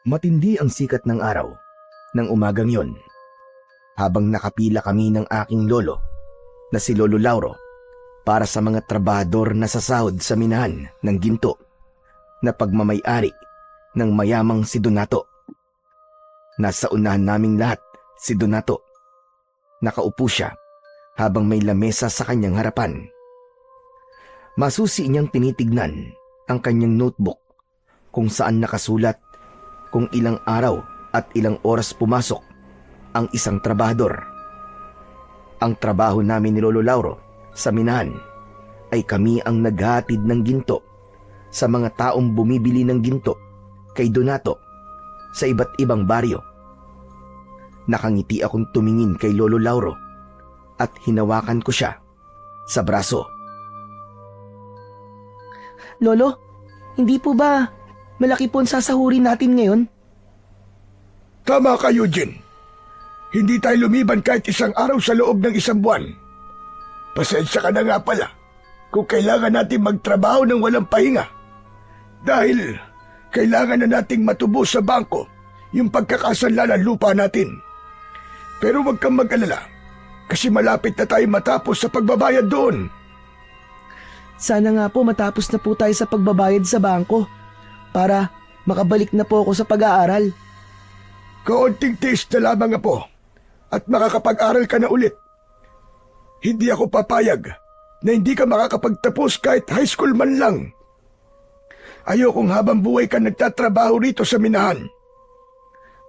Matindi ang sikat ng araw ng umagang yon habang nakapila kami ng aking lolo na si Lolo Lauro para sa mga trabahador na sasahod sa minahan ng ginto na pagmamay-ari ng mayamang si Donato. Nasa unahan naming lahat si Donato. Nakaupo siya habang may lamesa sa kanyang harapan. Masusi niyang tinitignan ang kanyang notebook kung saan nakasulat kung ilang araw at ilang oras pumasok ang isang trabahador. Ang trabaho namin ni Lolo Lauro sa minahan ay kami ang naghatid ng ginto sa mga taong bumibili ng ginto kay Donato sa iba't ibang baryo. Nakangiti akong tumingin kay Lolo Lauro at hinawakan ko siya sa braso. Lolo, hindi po ba malaki po ang sasahurin natin ngayon? Tama ka, Eugene. Hindi tayo lumiban kahit isang araw sa loob ng isang buwan. Pasensya ka na nga pala kung kailangan natin magtrabaho ng walang pahinga. Dahil kailangan na nating matubos sa bangko yung pagkakasanla ng lupa natin. Pero huwag kang mag-alala kasi malapit na tayo matapos sa pagbabayad doon. Sana nga po matapos na po tayo sa pagbabayad sa bangko para makabalik na po ako sa pag-aaral. Kaunting tiis na lamang, apo, at makakapag-aral ka na ulit. Hindi ako papayag na hindi ka makakapagtapos kahit high school man lang. Ayokong habang buhay ka nagtatrabaho rito sa minahan.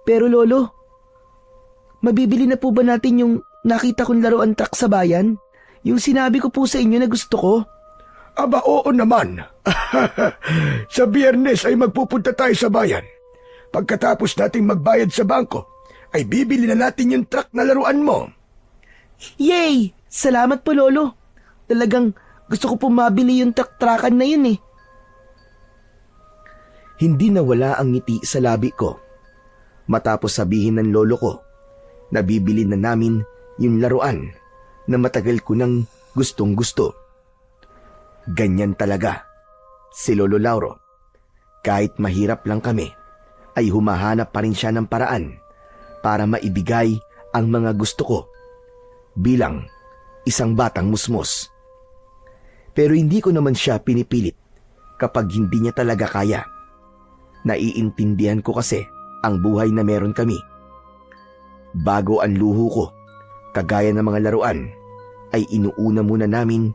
Pero Lolo, mabibili na po ba natin yung nakita kong laruan truck sa bayan? Yung sinabi ko po sa inyo na gusto ko? Aba, oo naman. Sa Biyernes ay magpupunta tayo sa bayan. Pagkatapos nating magbayad sa bangko, ay bibili na natin yung truck na laruan mo. Yay! Salamat po, Lolo. Talagang gusto ko po mabili yung truck-truckan na yun eh. Hindi nawala ang ngiti sa labi ko matapos sabihin ng lolo ko na bibili na namin yung laruan na matagal ko nang gustong gusto. Ganyan talaga si Lolo Lauro. Kahit mahirap lang kami, ay humahanap pa rin siya ng paraan para maibigay ang mga gusto ko bilang isang batang musmos. Pero hindi ko naman siya pinipilit kapag hindi niya talaga kaya. Naiintindihan ko kasi ang buhay na meron kami. Bago ang luho ko, kagaya ng mga laruan, ay inuuna muna namin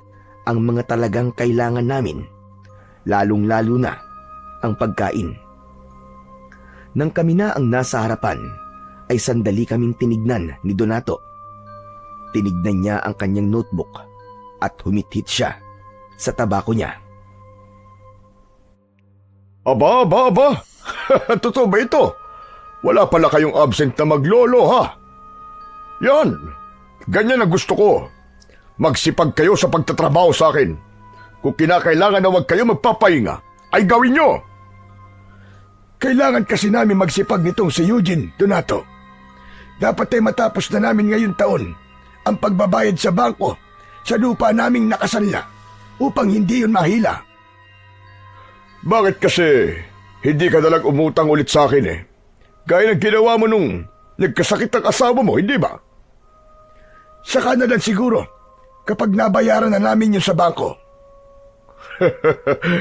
ang mga talagang kailangan namin, lalong-lalo na ang pagkain. Nang kami na ang nasa harapan, ay sandali kaming tinignan ni Donato. Tinignan niya ang kanyang notebook at humithit siya sa tabako niya. Aba! Totoo ba ito? Wala pala kayong absent na maglolo, ha? Yan! Ganyan ang gusto ko. Magsipag kayo sa pagtatrabaho sa akin. Kung kinakailangan na huwag kayo magpapahinga, ay gawin nyo! Kailangan kasi namin magsipag nitong si Eugene, Donato. Dapat ay matapos na namin ngayong taon ang pagbabayad sa bangko sa lupa naming nakasanla upang hindi yun mahila. Bakit kasi hindi ka nalang umutang ulit sa akin eh? Gaya ng ginawa mo nung nagkasakit ang asawa mo, hindi ba? Saka na lang siguro kapag nabayaran na namin yun sa bangko.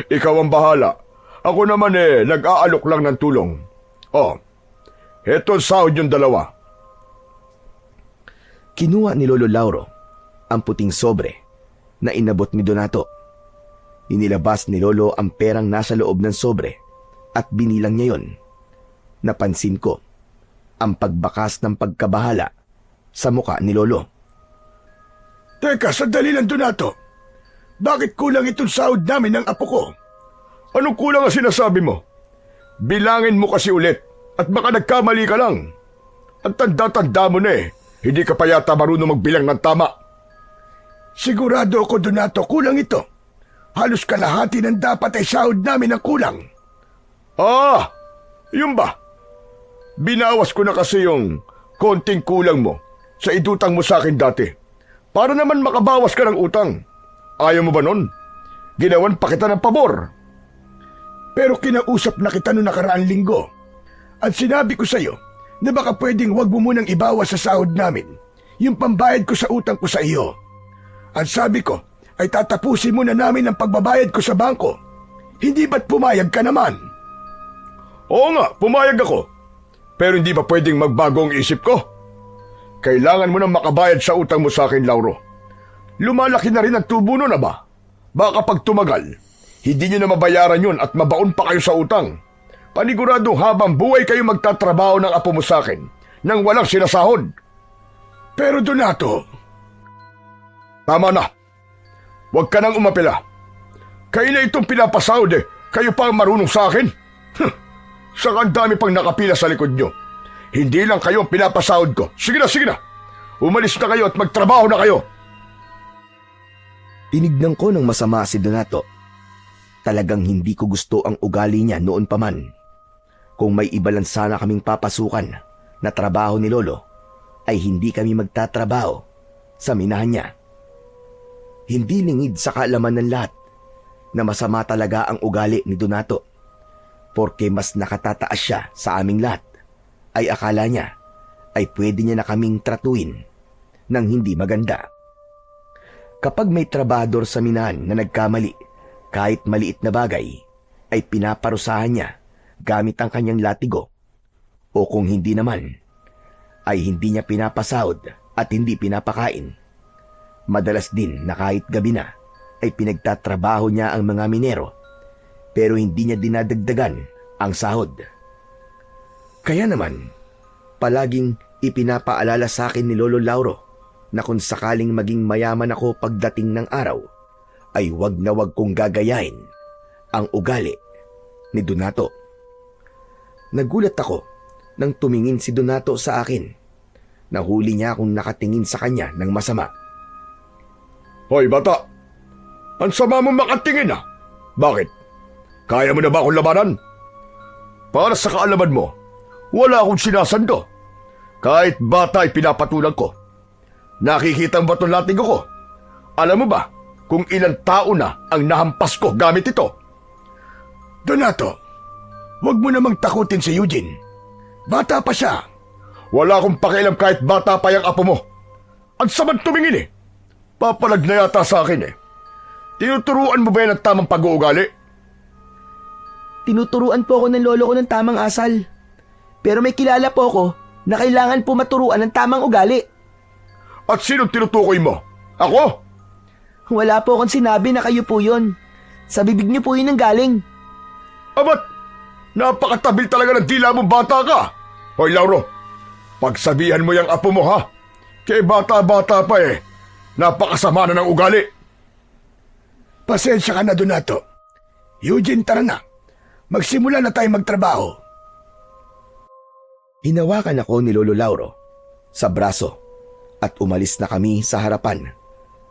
Ikaw ang bahala. Ako naman nag-aalok lang ng tulong. Oh, eto ang sahod yung dalawa. Kinuha ni Lolo Lauro ang puting sobre na inabot ni Donato. Inilabas ni Lolo ang perang nasa loob ng sobre at binilang niya yon. Napansin ko ang pagbakas ng pagkabahala sa muka ni Lolo. Teka, sandali lang, Donato. Bakit kulang itong sahod namin ng apo ko? Anong kulang ang sinasabi mo? Bilangin mo kasi ulit at baka nagkamali ka lang. Ang tanda-tanda mo na hindi ka pa yata marunong magbilang ng tama. Sigurado ako, Donato, kulang ito. Halos kalahati ng dapat ay sahod namin ang kulang. Ah, yun ba? Binawas ko na kasi yung konting kulang mo sa idutang mo sa akin dati. Para naman makabawas ka ng utang. Ayaw mo ba nun? Ginawan pa kita ng pabor. Pero kinausap na kita noong nakaraang linggo. At sinabi ko sa'yo na baka pwedeng wag mo munang ibawas sa sahod namin yung pambayad ko sa utang ko sa iyo. Ang sabi ko ay tatapusin muna namin ang pagbabayad ko sa bangko. Hindi ba't pumayag ka naman? Oo nga, pumayag ako. Pero hindi ba pwedeng magbago ang isip ko? Kailangan mo nang makabayad sa utang mo sa akin, Lauro. Lumalaki na rin ang tubo nun, ba? Baka pag tumagal, hindi nyo na mabayaran yun at mabaon pa kayo sa utang. Paniguradong habang buhay kayo magtatrabaho ng apo mo sa akin nang walang sinasahod. Pero Donato, tama na. Huwag ka nang umapila. Kayo na itong pinapasahod kayo pa ang marunong sa akin. Saka ang dami pang nakapila sa likod nyo. Hindi lang kayo ang pinapasahod ko. Sige na. Umalis na kayo at magtrabaho na kayo. Tinignan ko ng masama si Donato. Talagang hindi ko gusto ang ugali niya noon pa man. Kung may iba lang sana kaming papasukan na trabaho ni Lolo, ay hindi kami magtatrabaho sa minahan niya. Hindi lingid sa kaalaman ng lahat na masama talaga ang ugali ni Donato. Porke mas nakatataas siya sa aming lahat, ay akala niya ay pwede niya na kaming tratuin ng hindi maganda. Kapag may trabador sa minahan na nagkamali, kahit maliit na bagay, ay pinaparusahan niya gamit ang kanyang latigo. O kung hindi naman, ay hindi niya pinapasahod at hindi pinapakain. Madalas din na kahit gabi na, ay pinagtatrabaho niya ang mga minero, pero hindi niya dinadagdagan ang sahod. Kaya naman, palaging ipinapaalala sa akin ni Lolo Lauro na kung sakaling maging mayaman ako pagdating ng araw, ay wag na wag kong gagayain ang ugali ni Donato. Nagulat ako nang tumingin si Donato sa akin. Nahuli niya akong nakatingin sa kanya ng masama. Hoy bata, ang sama mo makatingin ah. Bakit? Kaya mo na ba akong labanan? Para sa kaalaman mo, wala akong sinasando. Kahit bata ay pinapatulang ko. Nakikita mo ba itong latigo ko? Alam mo ba kung ilang tao na ang nahampas ko gamit ito? Donato, huwag mo namang takutin si Eugene. Bata pa siya. Wala akong pakialam kahit bata pa yung apo mo. Ang samang tumingin Papalag na yata sa akin Tinuturuan mo ba yan ang tamang pag-uugali? Tinuturuan po ako ng lolo ko ng tamang asal. Pero may kilala po ako na kailangan po maturuan ng tamang ugali. At sinong tinutukoy mo? Ako? Wala po akong sinabi na kayo po yun. Sa bibig niyo po yun ang galing. Abat, napakatabil talaga ng dila mo bata ka. Hoy Lauro, pagsabihan mo yung apo mo ha. Kaya bata-bata pa Napakasama na ng ugali. Pasensya ka na, Donato. Eugene, tara na. Magsimula na tayo magtrabaho. Hinawakan ako ni Lolo Lauro sa braso at umalis na kami sa harapan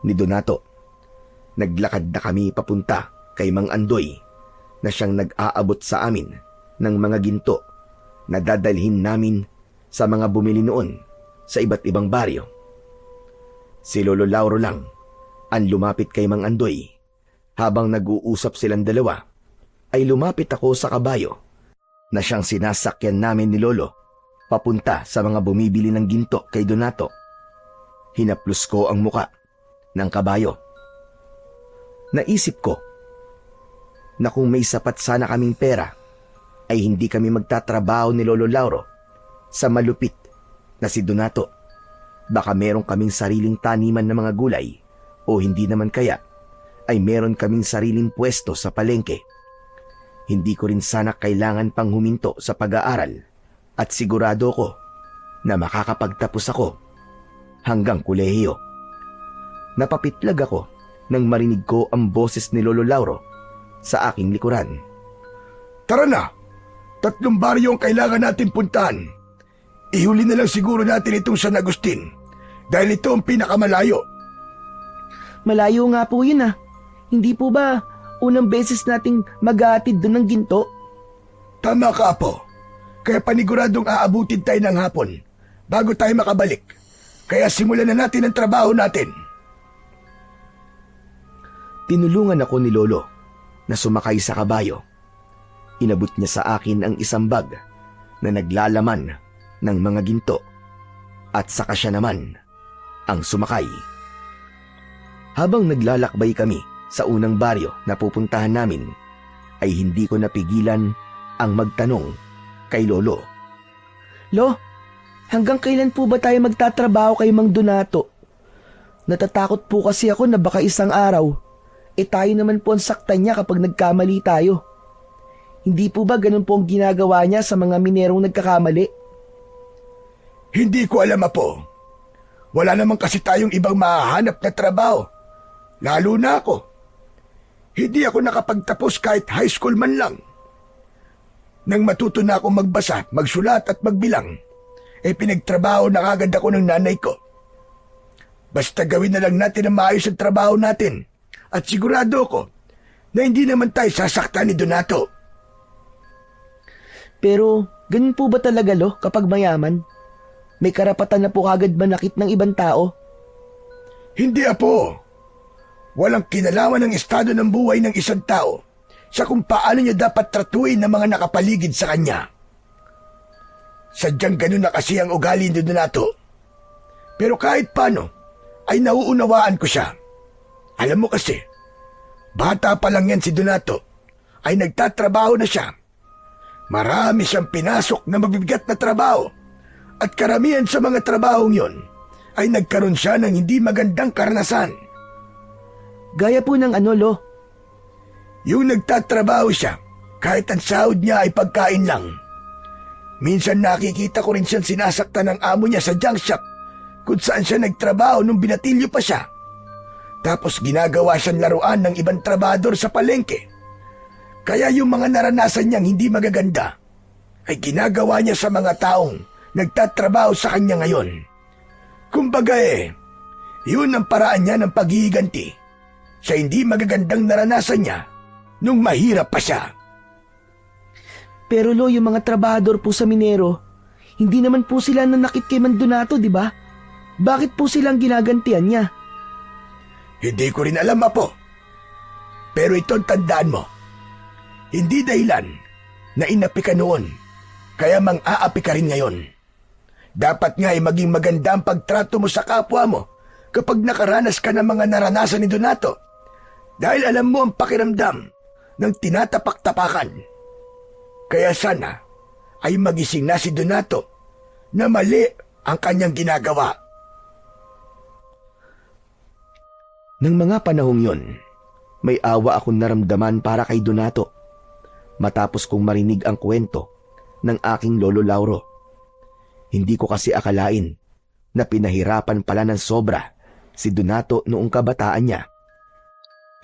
ni Donato. Naglakad na kami papunta kay Mang Andoy na siyang nag-aabot sa amin ng mga ginto na dadalhin namin sa mga bumili noon sa iba't ibang baryo. Si Lolo Lauro lang ang lumapit kay Mang Andoy. Habang nag-uusap silang dalawa, ay lumapit ako sa kabayo na siyang sinasakyan namin ni Lolo papunta sa mga bumibili ng ginto kay Donato. Hinaplos ko ang muka ng kabayo. Naisip ko na kung may sapat sana kaming pera, ay hindi kami magtatrabaho ni Lolo Lauro sa malupit na si Donato. Baka meron kaming sariling taniman ng mga gulay o hindi naman kaya ay meron kaming sariling pwesto sa palengke. Hindi ko rin sana kailangan pang huminto sa pag-aaral at sigurado ko na makakapagtapos ako hanggang kolehiyo. Napapitlag ako nang marinig ko ang boses ni Lolo Lauro sa aking likuran. Tara na! 3 baryo ang kailangan natin puntahan. Ihuli na lang siguro natin itong San Agustin dahil ito ang pinakamalayo. Malayo nga po yun Hindi po ba unang beses nating mag-aatid doon ng ginto? Tama ka, Apo. Kaya paniguradong aabutin tayo ng hapon bago tayo makabalik. Kaya simulan na natin ang trabaho natin. Tinulungan ako ni Lolo na sumakay sa kabayo. Inabot niya sa akin ang isang bag na naglalaman ng mga ginto at saka siya naman ang sumakay. Habang naglalakbay kami sa unang baryo na pupuntahan namin, ay hindi ko napigilan ang magtanong kay Lolo. Lo, hanggang kailan po ba tayo magtatrabaho kay Mang Donato? Natatakot po kasi ako na baka isang araw, tayo naman po ang saktan niya kapag nagkamali tayo. Hindi po ba ganun po ang ginagawa niya sa mga minerong nagkakamali? Hindi ko alam, Apo. Wala naman kasi tayong ibang mahahanap na trabaho. Lalo na ako. Hindi ako nakapagtapos kahit high school man lang. Nang matuto na ako magbasa, magsulat at magbilang, pinagtrabaho na kagad ako ng nanay ko. Basta gawin na lang natin ang maayos ang trabaho natin at sigurado ko na hindi naman tayo sasaktan ni Donato. Pero ganun po ba talaga, Lo, kapag mayaman? May karapatan na po kagad manakit ng ibang tao? Hindi, Apo. Walang kinalaman ng estado ng buhay ng isang tao sa kung paano niya dapat tratuin ng mga nakapaligid sa kanya. Sadyang ganun na kasi ang ugali ni Donato. Pero kahit paano, ay nauunawaan ko siya. Alam mo kasi, bata pa lang yan si Donato, ay nagtatrabaho na siya. Marami siyang pinasok na mabibigat na trabaho at karamihan sa mga trabahong yon ay nagkaroon siya ng hindi magandang karanasan. Gaya po ng ano, Lo? Yung nagtatrabaho siya, kahit ang sahod niya ay pagkain lang. Minsan nakikita ko rin siyang sinasaktan ng amo niya sa junk shop kung saan siya nagtrabaho nung binatilyo pa siya. Tapos ginagawa siyang laruan ng ibang trabador sa palengke. Kaya yung mga naranasan niyang hindi magaganda ay ginagawa niya sa mga taong nagtatrabaho sa kanya ngayon. Kumbaga yun ang paraan niya ng paghihiganti sa hindi magagandang naranasan niya nung mahirap pa siya. Pero Lo, yung mga trabahador po sa minero, hindi naman po sila nanakit kay Mang Donato, di ba? Bakit po silang ginagantian niya? Hindi ko rin alam, Apo. Pero ito'ng tandaan mo. Hindi dahilan na inapi ka noon, kaya mang-aapi ka rin ngayon. Dapat nga ay maging maganda ang pagtrato mo sa kapwa mo kapag nakaranas ka ng mga naranasan ni Donato. Dahil alam mo ang pakiramdam ng tinatapak-tapakan. Kaya sana ay magising na si Donato na mali ang kanyang ginagawa. Nang mga panahong yon, may awa akong naramdaman para kay Donato matapos kong marinig ang kwento ng aking Lolo Lauro. Hindi ko kasi akalain na pinahirapan pala ng sobra si Donato noong kabataan niya.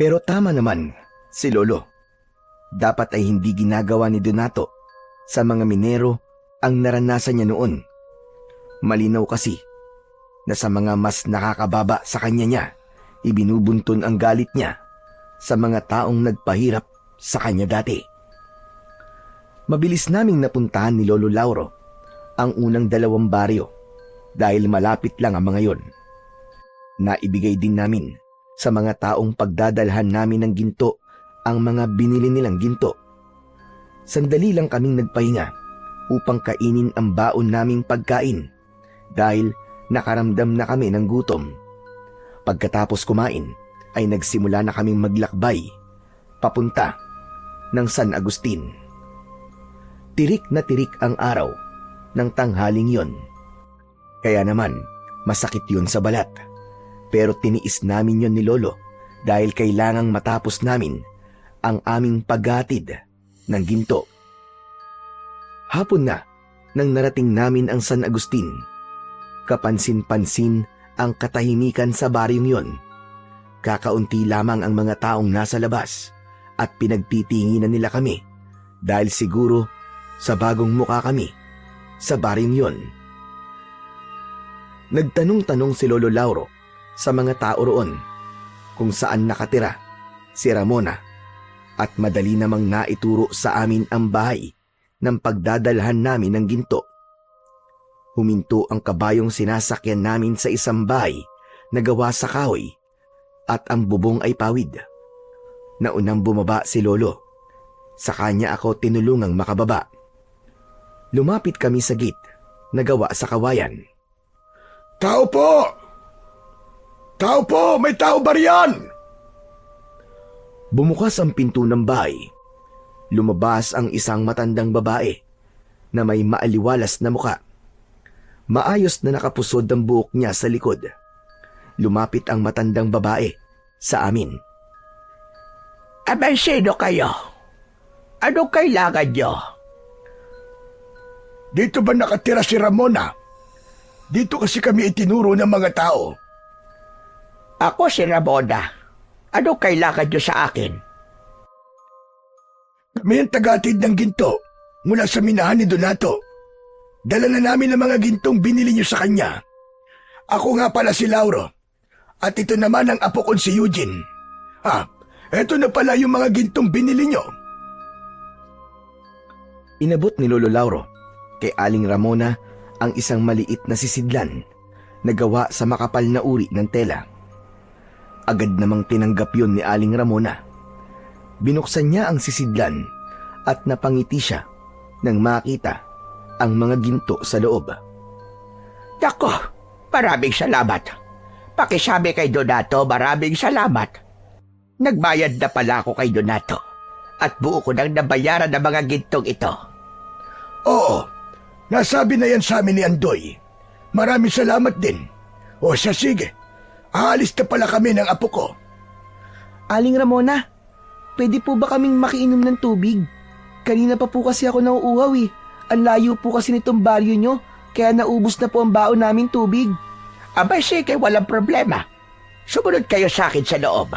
Pero tama naman si Lolo. Dapat ay hindi ginagawa ni Donato sa mga minero ang naranasan niya noon. Malinaw kasi na sa mga mas nakakababa sa kanya niya, ibinubuntun ang galit niya sa mga taong nagpahirap sa kanya dati. Mabilis naming napuntahan ni Lolo Lauro ang unang 2 baryo dahil malapit lang ang mga yon. Naibigay din namin sa mga taong pagdadalhan namin ng ginto ang mga binili nilang ginto. Sandali lang kaming nagpahinga upang kainin ang baon naming pagkain dahil nakaramdam na kami ng gutom. Pagkatapos kumain ay nagsimula na kaming maglakbay papunta ng San Agustin. Tirik na tirik ang araw ng tanghaling yon. Kaya naman masakit yun sa balat. Pero tiniis namin yon ni Lolo dahil kailangang matapos namin ang aming paghatid ng ginto. Hapon na nang narating namin ang San Agustin. Kapansin-pansin ang katahimikan sa baryong yon. Kakaunti lamang ang mga taong nasa labas at pinagtitinginan nila kami dahil siguro sa bagong muka kami sa baryong yon. Nagtanong-tanong si Lolo Lauro sa mga tao roon kung saan nakatira si Ramona at madali namang naituro sa amin ang bahay ng pagdadalhan namin ng ginto. Huminto ang kabayong sinasakyan namin sa isang bahay na gawa sa kahoy at ang bubong ay pawid. Naunang bumaba si Lolo. Sa kanya ako tinulungang makababa. Lumapit kami sa gate na gawa sa kawayan. Tao po! Tao po! May tao ba riyan? Bumukas ang pinto ng bahay. Lumabas ang isang matandang babae na may maaliwalas na muka. Maayos na nakapusod ang buhok niya sa likod. Lumapit ang matandang babae sa amin. Abay, sino kayo? Ano kailangan nyo? Dito ba nakatira si Ramona? Dito kasi kami itinuro ng mga tao. Ako si Ramona. Ano kailangan nyo sa akin? Kami ang tagatid ng ginto mula sa minahan ni Donato. Dala na namin ang mga gintong binili niyo sa kanya. Ako nga pala si Lauro. At ito naman ang apo kong si Eugene. Eto na pala yung mga gintong binili niyo. Inabot ni Lolo Lauro kay Aling Ramona ang isang maliit na sisidlan na gawa sa makapal na uri ng tela. Agad namang tinanggap yun ni Aling Ramona. Binuksan niya ang sisidlan at napangiti siya nang makita ang mga ginto sa loob. Dako, maraming salamat. Pakisabi kay Donato, maraming salamat. Nagbayad na pala ako kay Donato at buo ko nang nabayaran ng mga gintong ito. Oo, nasabi na yan sa amin ni Andoy. Maraming salamat din. O siya, sige. Aalis na pala kami ng apo ko. Aling Ramona, pwede po ba kaming makiinom ng tubig? Kanina pa po kasi ako nauuhaw eh. Ang layo po kasi nitong baryo nyo, kaya naubos na po ang baon namin tubig. Abay, sige, walang problema. Sumunod kayo sa akin sa loob.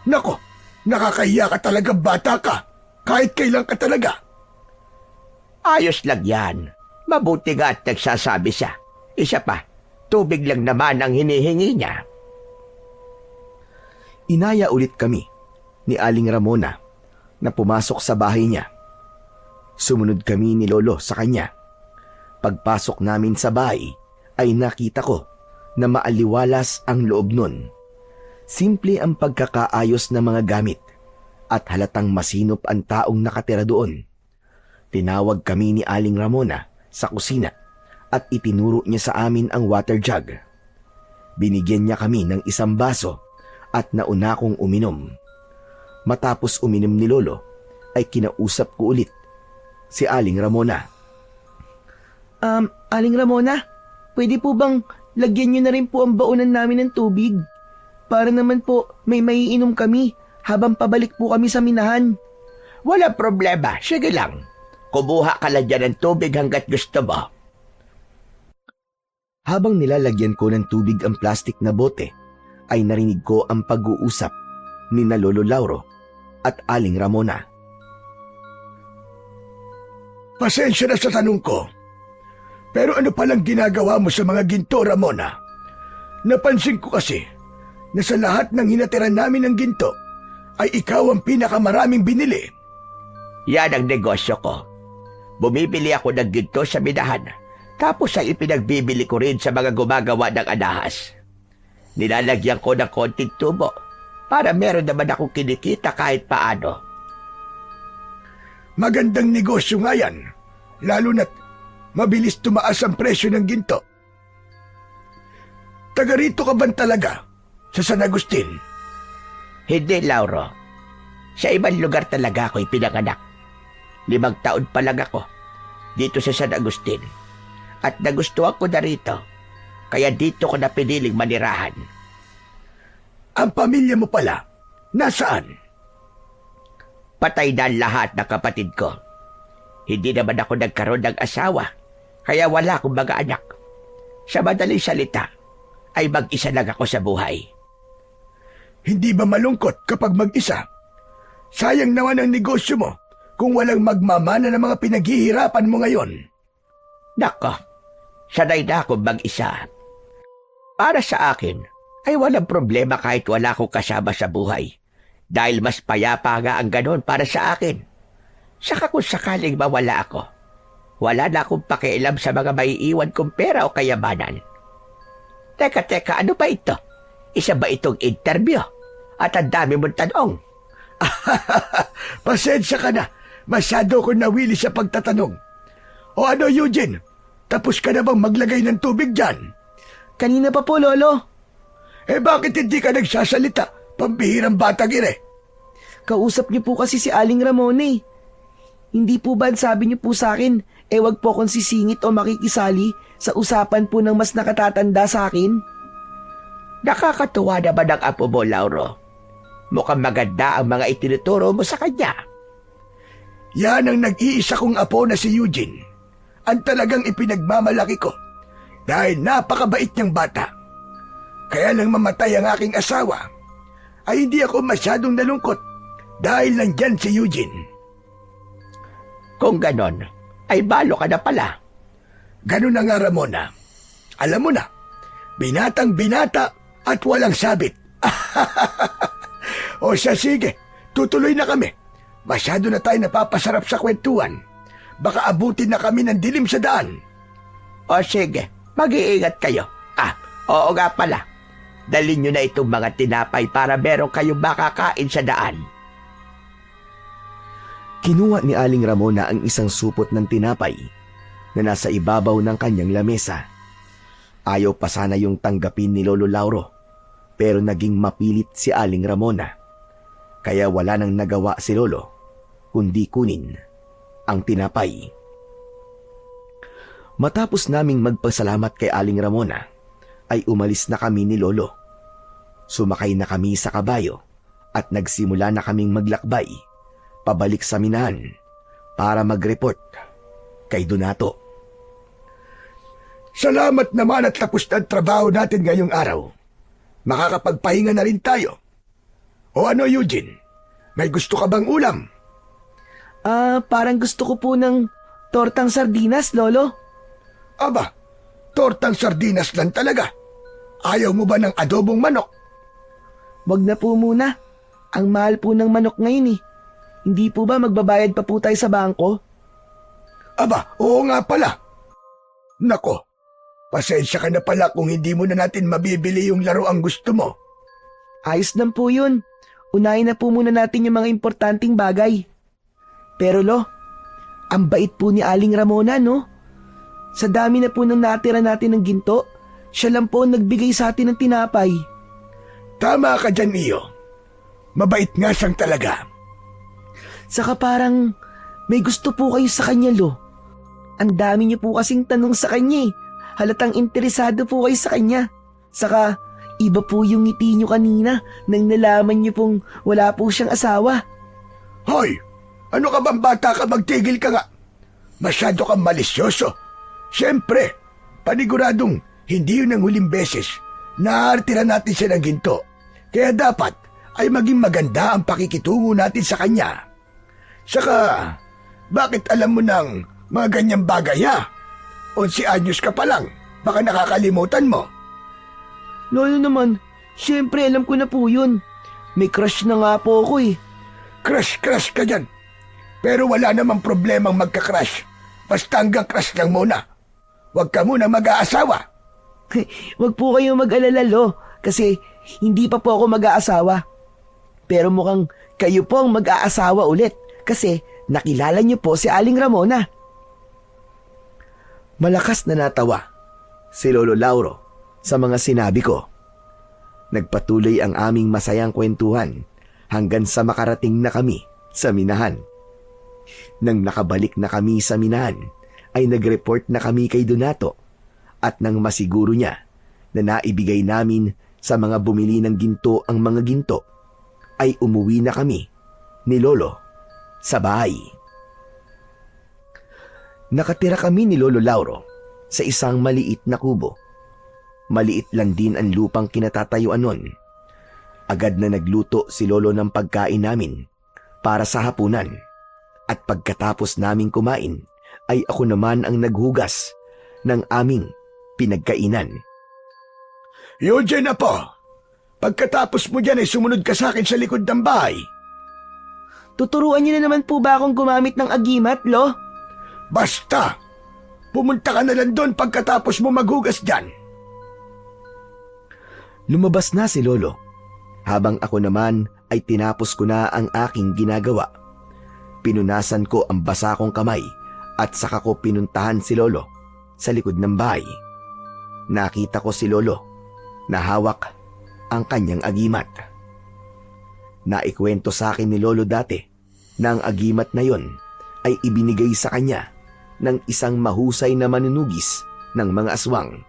Nako, nakakahiya ka talaga, bata ka. Kahit kailan ka talaga. Ayos lang yan. Mabuti nga at nagsasabi siya. Isa pa, tubig lang naman ang hinihingi niya. Inaya ulit kami ni Aling Ramona na pumasok sa bahay niya. Sumunod kami ni Lolo sa kanya. Pagpasok namin sa bahay ay nakita ko na maaliwalas ang loob nun. Simple ang pagkakaayos ng mga gamit at halatang masinop ang taong nakatira doon. Tinawag kami ni Aling Ramona sa kusina at itinuro niya sa amin ang water jug. Binigyan niya kami ng isang baso at nauna kong uminom. Matapos uminom ni Lolo ay kinausap ko ulit si Aling Ramona. Aling Ramona, pwede po bang lagyan nyo na rin po ang baonan namin ng tubig? Para naman po may maiinom kami habang pabalik po kami sa minahan. Wala problema, sige lang. Kumuha ka lang dyan ng tubig hanggat gusto mo. Habang nilalagyan ko ng tubig ang plastik na bote, ay narinig ko ang pag-uusap ni na Lolo Lauro at Aling Ramona. Pasensya na sa tanong ko. Pero ano palang ginagawa mo sa mga ginto, Ramona? Napansin ko kasi na sa lahat ng hinatiran namin ng ginto ay ikaw ang pinakamaraming binili. Yan ang negosyo ko. Bumibili ako ng ginto sa minahan, tapos ay ipinagbibili ko rin sa mga gumagawa ng alahas. Nilalagyan ko ng konting tubo para meron naman akong kinikita kahit paano. Magandang negosyo nga yan, lalo na't mabilis tumaas ang presyo ng ginto. Taga rito ka ba talaga sa San Agustin? Hindi, Lauro. Sa ibang lugar talaga ako ipinanganak. 5 taon pa lang ako dito sa San Agustin. At nagustuhan ko na rito, kaya dito ko na piniling manirahan. Ang pamilya mo pala, nasaan? Patay na ang lahat ng kapatid ko. Hindi naman ako nagkaroon ng asawa, kaya wala akong mga anak. Sa madaling salita, ay mag-isa lang ako sa buhay. Hindi ba malungkot kapag mag-isa? Sayang naman ang negosyo mo kung walang magmamana ng mga pinaghihirapan mo ngayon. Nako, sanay na akong mag-isa. Para sa akin, ay walang problema kahit wala akong kasama sa buhay. Dahil mas payapa nga ang ganon para sa akin. Saka kung sakaling mawala ako, wala na akong pakialam sa mga maiiwan kong pera o kayamanan. Teka, ano ba ito? Isa ba itong interview? At ang dami mong tanong. Pasensya ka na. Masyado ko nawili sa pagtatanong. O ano, Eugene? Tapos ka na bang maglagay ng tubig dyan? Kanina pa po, Lolo. Eh bakit hindi ka nagsasalita? Pambihirang batang ire. Kausap niyo po kasi si Aling Ramona eh. Hindi po ba sabi niyo po sa akin, wag po akong sisingit o makikisali sa usapan po ng mas nakatatanda sa akin? Nakakatuwa naman ang apo mo, Lauro. Mukhang maganda ang mga itinuturo mo sa kanya. Yan ang nag-iisa kong apo na si Eugene. Ang talagang ipinagmamalaki ko dahil napakabait niyang bata. Kaya nang mamatay ang aking asawa, ay hindi ako masyadong nalungkot dahil nandyan si Eugene. Kung ganon, ay balo ka na pala. Ganun na nga, Ramona. Alam mo na, binatang binata at walang sabit. O siya, sige, tutuloy na kami. Masyado na tayo napapasarap sa kwentuhan. Baka abutin na kami ng dilim sa daan. O sige, mag-iingat kayo. Oo nga pala. Dalhin nyo na itong mga tinapay para meron kayong makakain sa daan. Kinuha ni Aling Ramona ang isang supot ng tinapay na nasa ibabaw ng kanyang lamesa. Ayaw pa sana yung tanggapin ni Lolo Lauro, pero naging mapilit si Aling Ramona. Kaya wala nang nagawa si Lolo, kundi kunin ang tinapay. Matapos naming magpasalamat kay Aling Ramona, ay umalis na kami ni Lolo. Sumakay na kami sa kabayo at nagsimula na kaming maglakbay pabalik sa minahan para mag-report kay Donato. Salamat naman at tapos na ang trabaho natin ngayong araw. Makakapagpahinga na rin tayo. O ano, Eugene? May gusto ka bang ulam? Parang gusto ko po ng tortang sardinas, Lolo. Aba, tortang sardinas lang talaga. Ayaw mo ba ng adobong manok? Wag na po muna. Ang mahal po ng manok ngayon eh. Hindi po ba magbabayad pa po tayo sa bangko? Aba, oo nga pala. Nako, pasensya ka na pala kung hindi mo na natin mabibili yung laro ang gusto mo. Ayos lang po yun. Unahin na po muna natin yung mga importanteng bagay. Pero Lo, ang bait po ni Aling Ramona, no? Sa dami na po nang natira natin ng ginto, siya lang po ang nagbigay sa atin ng tinapay. Tama ka dyan, Iyo. Mabait nga siyang talaga. Saka parang may gusto po kayo sa kanya, Lo. Ang dami niyo po kasing tanong sa kanya eh. Halatang interesado po kayo sa kanya. Saka iba po yung ngiti niyo kanina nang nalaman niyo pong wala po siyang asawa. Hoy, ano ka bang bata ka, magtigil ka nga. Masyado kang malisyoso. Siyempre, paniguradong hindi yun ang huling beses na aartira natin siya ng ginto. Kaya dapat ay maging maganda ang pakikitungo natin sa kanya. Saka, bakit alam mo ng mga ganyang bagay ha? 11 anyos ka pa lang, baka nakakalimutan mo. Lolo naman, syempre alam ko na po yun. May crush na nga po ako eh. Crush ka dyan. Pero wala namang problemang magka-crush. Basta hanggang crush lang muna. Huwag ka muna mag-aasawa. Wag po kayong mag-alala, Lo, kasi hindi pa po ako mag-aasawa. Pero mukhang kayo po ang mag-aasawa ulit kasi nakilala niyo po si Aling Ramona. Malakas na natawa si Lolo Lauro sa mga sinabi ko. Nagpatuloy ang aming masayang kwentuhan hanggang sa makarating na kami sa minahan. Nang nakabalik na kami sa minahan, ay nag-report na kami kay Donato at nang masiguro niya na naibigay namin sa mga bumili ng ginto ang mga ginto, ay umuwi na kami ni Lolo sa bahay. Nakatira kami ni Lolo Lauro sa isang maliit na kubo. Maliit lang din ang lupang kinatatayuan nun. Agad na nagluto si Lolo ng pagkain namin para sa hapunan. At pagkatapos naming kumain, ay ako naman ang naghugas ng aming pinagkainan. Eugene na po. Pagkatapos mo dyan ay sumunod ka sa akin sa likod ng bahay. Tuturuan niyo na naman po ba akong gumamit ng agimat, Lo? Basta, pumunta ka na lang doon pagkatapos mo maghugas dyan. Lumabas na si Lolo, habang ako naman ay tinapos ko na ang aking ginagawa. Pinunasan ko ang basa kong kamay at saka ko pinuntahan si Lolo sa likod ng bahay. Nakita ko si Lolo na hawak ang kanyang agimat. Naikwento sa akin ni Lolo dati na ang agimat na yon ay ibinigay sa kanya ng isang mahusay na manunugis ng mga aswang.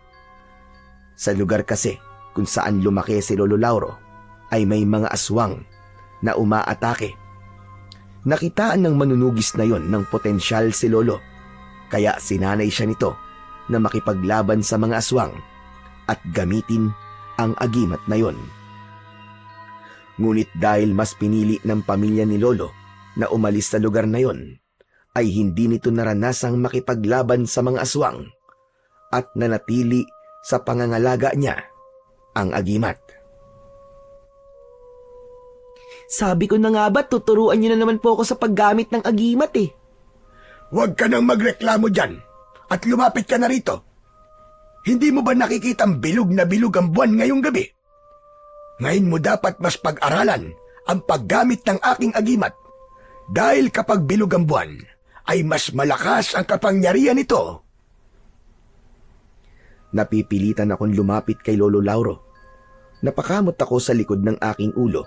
Sa lugar kasi kung saan lumaki si Lolo Lauro ay may mga aswang na umaatake. Nakitaan ng manunugis na yon ng potensyal si Lolo, kaya sinanay siya nito na makipaglaban sa mga aswang at gamitin ang agimat na yon. Ngunit dahil mas pinili ng pamilya ni Lolo na umalis sa lugar na yon, ay hindi nito naranasang makipaglaban sa mga aswang at nanatili sa pangangalaga niya ang agimat. Sabi ko na nga ba, tuturuan niyo na naman po ako sa paggamit ng agimat eh. Huwag ka nang magreklamo dyan at lumapit ka na rito. Hindi mo ba nakikita ang bilog na bilog ang buwan ngayong gabi? Ngayon mo dapat mas pag-aralan ang paggamit ng aking agimat dahil kapag bilog ang buwan ay mas malakas ang kapangyarihan nito. Napipilitan akong lumapit kay Lolo Lauro. Napakamot ako sa likod ng aking ulo.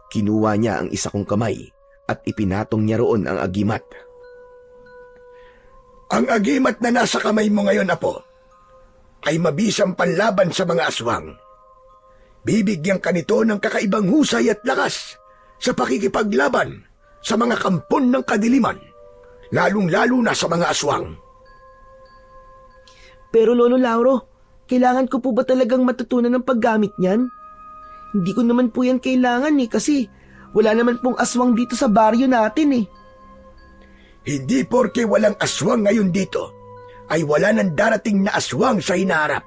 Kinuha niya ang isa kong kamay at ipinatong niya roon ang agimat. Ang agimat na nasa kamay mo ngayon, Apo, ay mabisang panlaban sa mga aswang. Bibigyan ka nito ng kakaibang husay at lakas sa pakikipaglaban sa mga kampon ng kadiliman, lalong-lalo na sa mga aswang. Pero Lolo Lauro, kailangan ko po ba talagang matutunan ng paggamit niyan? Hindi ko naman po yan kailangan eh kasi wala naman pong aswang dito sa baryo natin eh. Hindi porke walang aswang ngayon dito, ay wala nang darating na aswang sa hinaharap.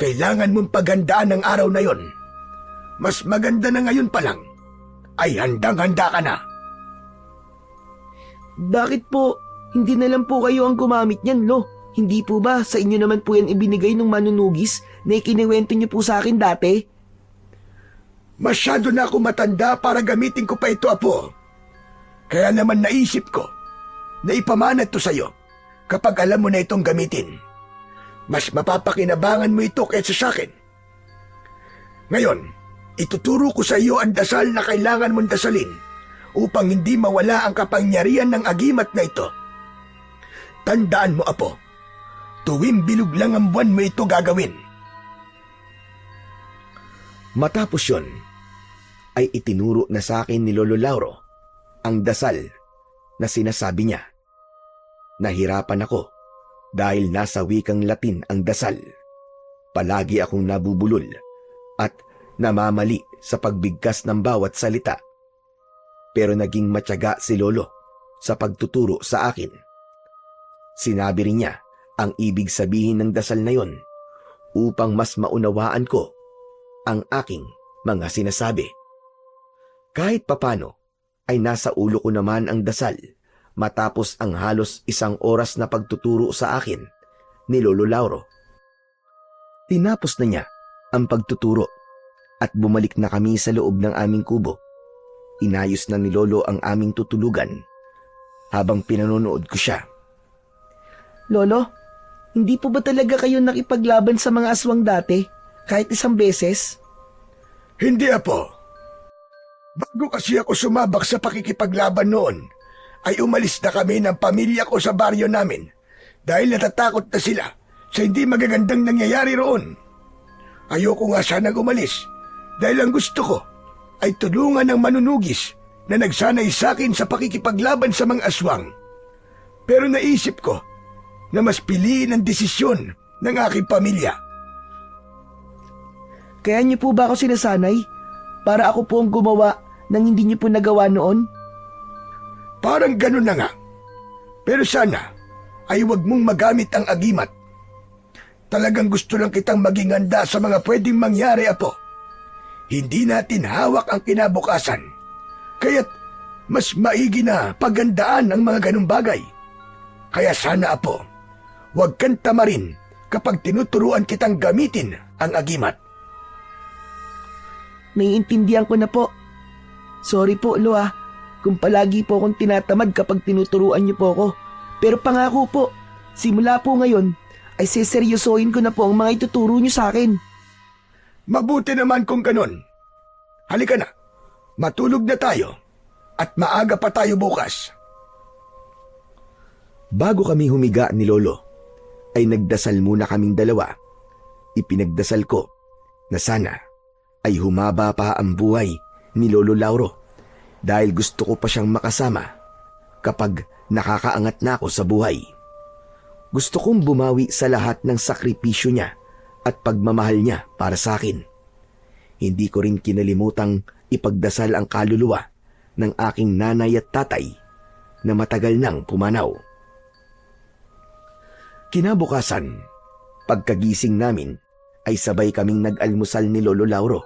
Kailangan mong paghandaan ng araw na yon. Mas maganda na ngayon pa lang, ay handang-handa ka na. Bakit po hindi na lang po kayo ang gumamit niyan, Lo? Hindi po ba sa inyo naman po yan ibinigay ng manunugis na ikiniwento niyo po sa akin dati? Masyado na ako matanda para gamitin ko pa ito, Apo. Kaya naman naisip ko na ipamana ito sa'yo kapag alam mo na itong gamitin. Mas mapapakinabangan mo ito kaysa sa akin. Ngayon, ituturo ko sa iyo ang dasal na kailangan mong dasalin upang hindi mawala ang kapangyarihan ng agimat na ito. Tandaan mo, Apo, tuwing bilog lang ang buwan mo ito gagawin. Matapos yon, ay itinuro na sa akin ni Lolo Lauro ang dasal na sinasabi niya. Nahirapan ako dahil nasa wikang Latin ang dasal. Palagi akong nabubulol at namamali sa pagbigkas ng bawat salita. Pero naging matyaga si Lolo sa pagtuturo sa akin. Sinabi rin niya ang ibig sabihin ng dasal na yon upang mas maunawaan ko ang aking mga sinasabi. Kahit papano ay nasa ulo ko naman ang dasal matapos ang halos 1 oras na pagtuturo sa akin ni Lolo Lauro. Tinapos na niya ang pagtuturo at bumalik na kami sa loob ng aming kubo. Inayos na ni Lolo ang aming tutulugan habang pinanonood ko siya. Lolo, hindi po ba talaga kayo nakipaglaban sa mga aswang dati kahit 1 beses? Hindi, Apo. Bago kasi ako sumabak sa pakikipaglaban noon, ay umalis na kami ng pamilya ko sa baryo namin dahil natatakot na sila sa hindi magagandang nangyayari roon. Ayoko nga sanang umalis dahil ang gusto ko ay tulungan ng manunugis na nagsanay sa akin sa pakikipaglaban sa mga aswang. Pero naisip ko na mas piliin ang desisyon ng aking pamilya. Kaya niyo po ba ako sinasanay? Para ako po ang gumawa ng hindi niyo po nagawa noon? Parang ganun na nga. Pero sana ay huwag mong magamit ang agimat. Talagang gusto lang kitang maging handa sa mga pwedeng mangyari, Apo. Hindi natin hawak ang kinabukasan. Kaya't mas maigi na paghandaan ang mga ganung bagay. Kaya sana, Apo, huwag kang tamarin kapag tinuturuan kitang gamitin ang agimat. Naiintindihan ko na po. Sorry po, Lo kung palagi po akong tinatamad kapag tinuturuan niyo po ako. Pero pangako po, simula po ngayon ay seseryosohin ko na po ang mga ituturo niyo sa akin. Mabuti naman kung ganon. Halika na, matulog na tayo at maaga pa tayo bukas. Bago kami humiga ni Lolo, ay nagdasal muna kaming dalawa. Ipinagdasal ko na sana ay humaba pa ang buhay ni Lolo Lauro dahil gusto ko pa siyang makasama kapag nakakaangat na ako sa buhay. Gusto kong bumawi sa lahat ng sakripisyo niya at pagmamahal niya para sa akin. Hindi ko rin kinalimutang ipagdasal ang kaluluwa ng aking nanay at tatay na matagal nang pumanaw. Kinabukasan, pagkagising namin ay sabay kaming nag-almusal ni Lolo Lauro.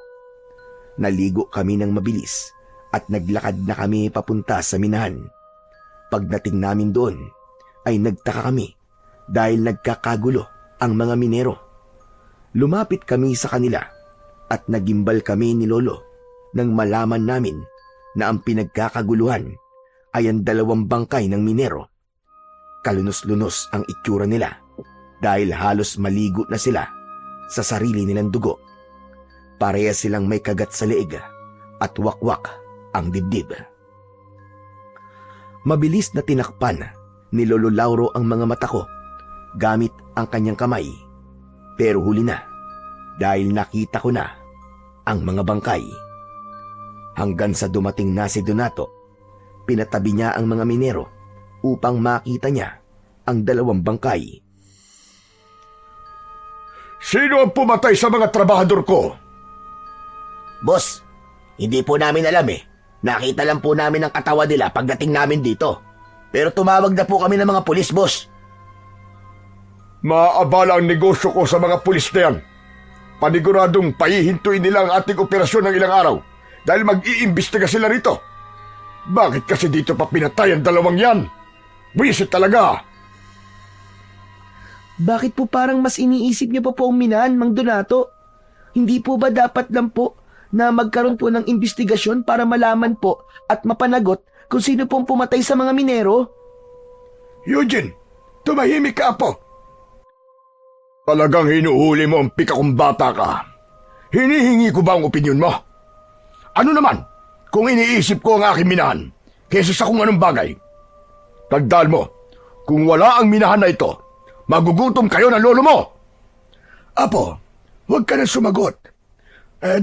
Naligo kami ng mabilis at naglakad na kami papunta sa minahan. Pagdating namin doon ay nagtaka kami dahil nagkakagulo ang mga minero. Lumapit kami sa kanila at nagimbal kami ni Lolo nang malaman namin na ang pinagkakaguluhan ay ang 2 bangkay ng minero. Kalunos-lunos ang itsura nila dahil halos maligo na sila sa sarili nilang dugo. Parehas silang may kagat sa leeg at wakwak ang dibdib. Mabilis na tinakpan ni Lolo Lauro ang mga mata ko gamit ang kanyang kamay. Pero huli na dahil nakita ko na ang mga bangkay. Hanggang sa dumating na si Donato, pinatabi niya ang mga minero upang makita niya ang 2 bangkay. Sino ang pumatay sa mga trabahador ko? Boss, hindi po namin alam eh. Nakita lang po namin ang katawan nila pagdating namin dito. Pero tumawag na po kami ng mga pulis, boss. Maaabala ang negosyo ko sa mga pulis na yan. Paniguradong paihintuin nila ang ating operasyon ng ilang araw dahil mag-iimbestiga sila rito. Bakit kasi dito pa pinatay ang 2 yan? Buwisit talaga. Bakit po parang mas iniisip niyo pa po ang minahan, Mang Donato? Hindi po ba dapat lang po na magkaroon po ng investigasyon para malaman po at mapanagot kung sino pong pumatay sa mga minero? Eugene, tumahimik ka po. Talagang hinuhuli mo ang pika kong bata ka. Hinihingi ko ba ang opinyon mo? Ano naman kung iniisip ko ang aking minahan kaysa sa kung anong bagay? Tagdal mo, kung wala ang minahan na ito, magugutom kayo ng lolo mo. Apo, huwag ka na sumagot.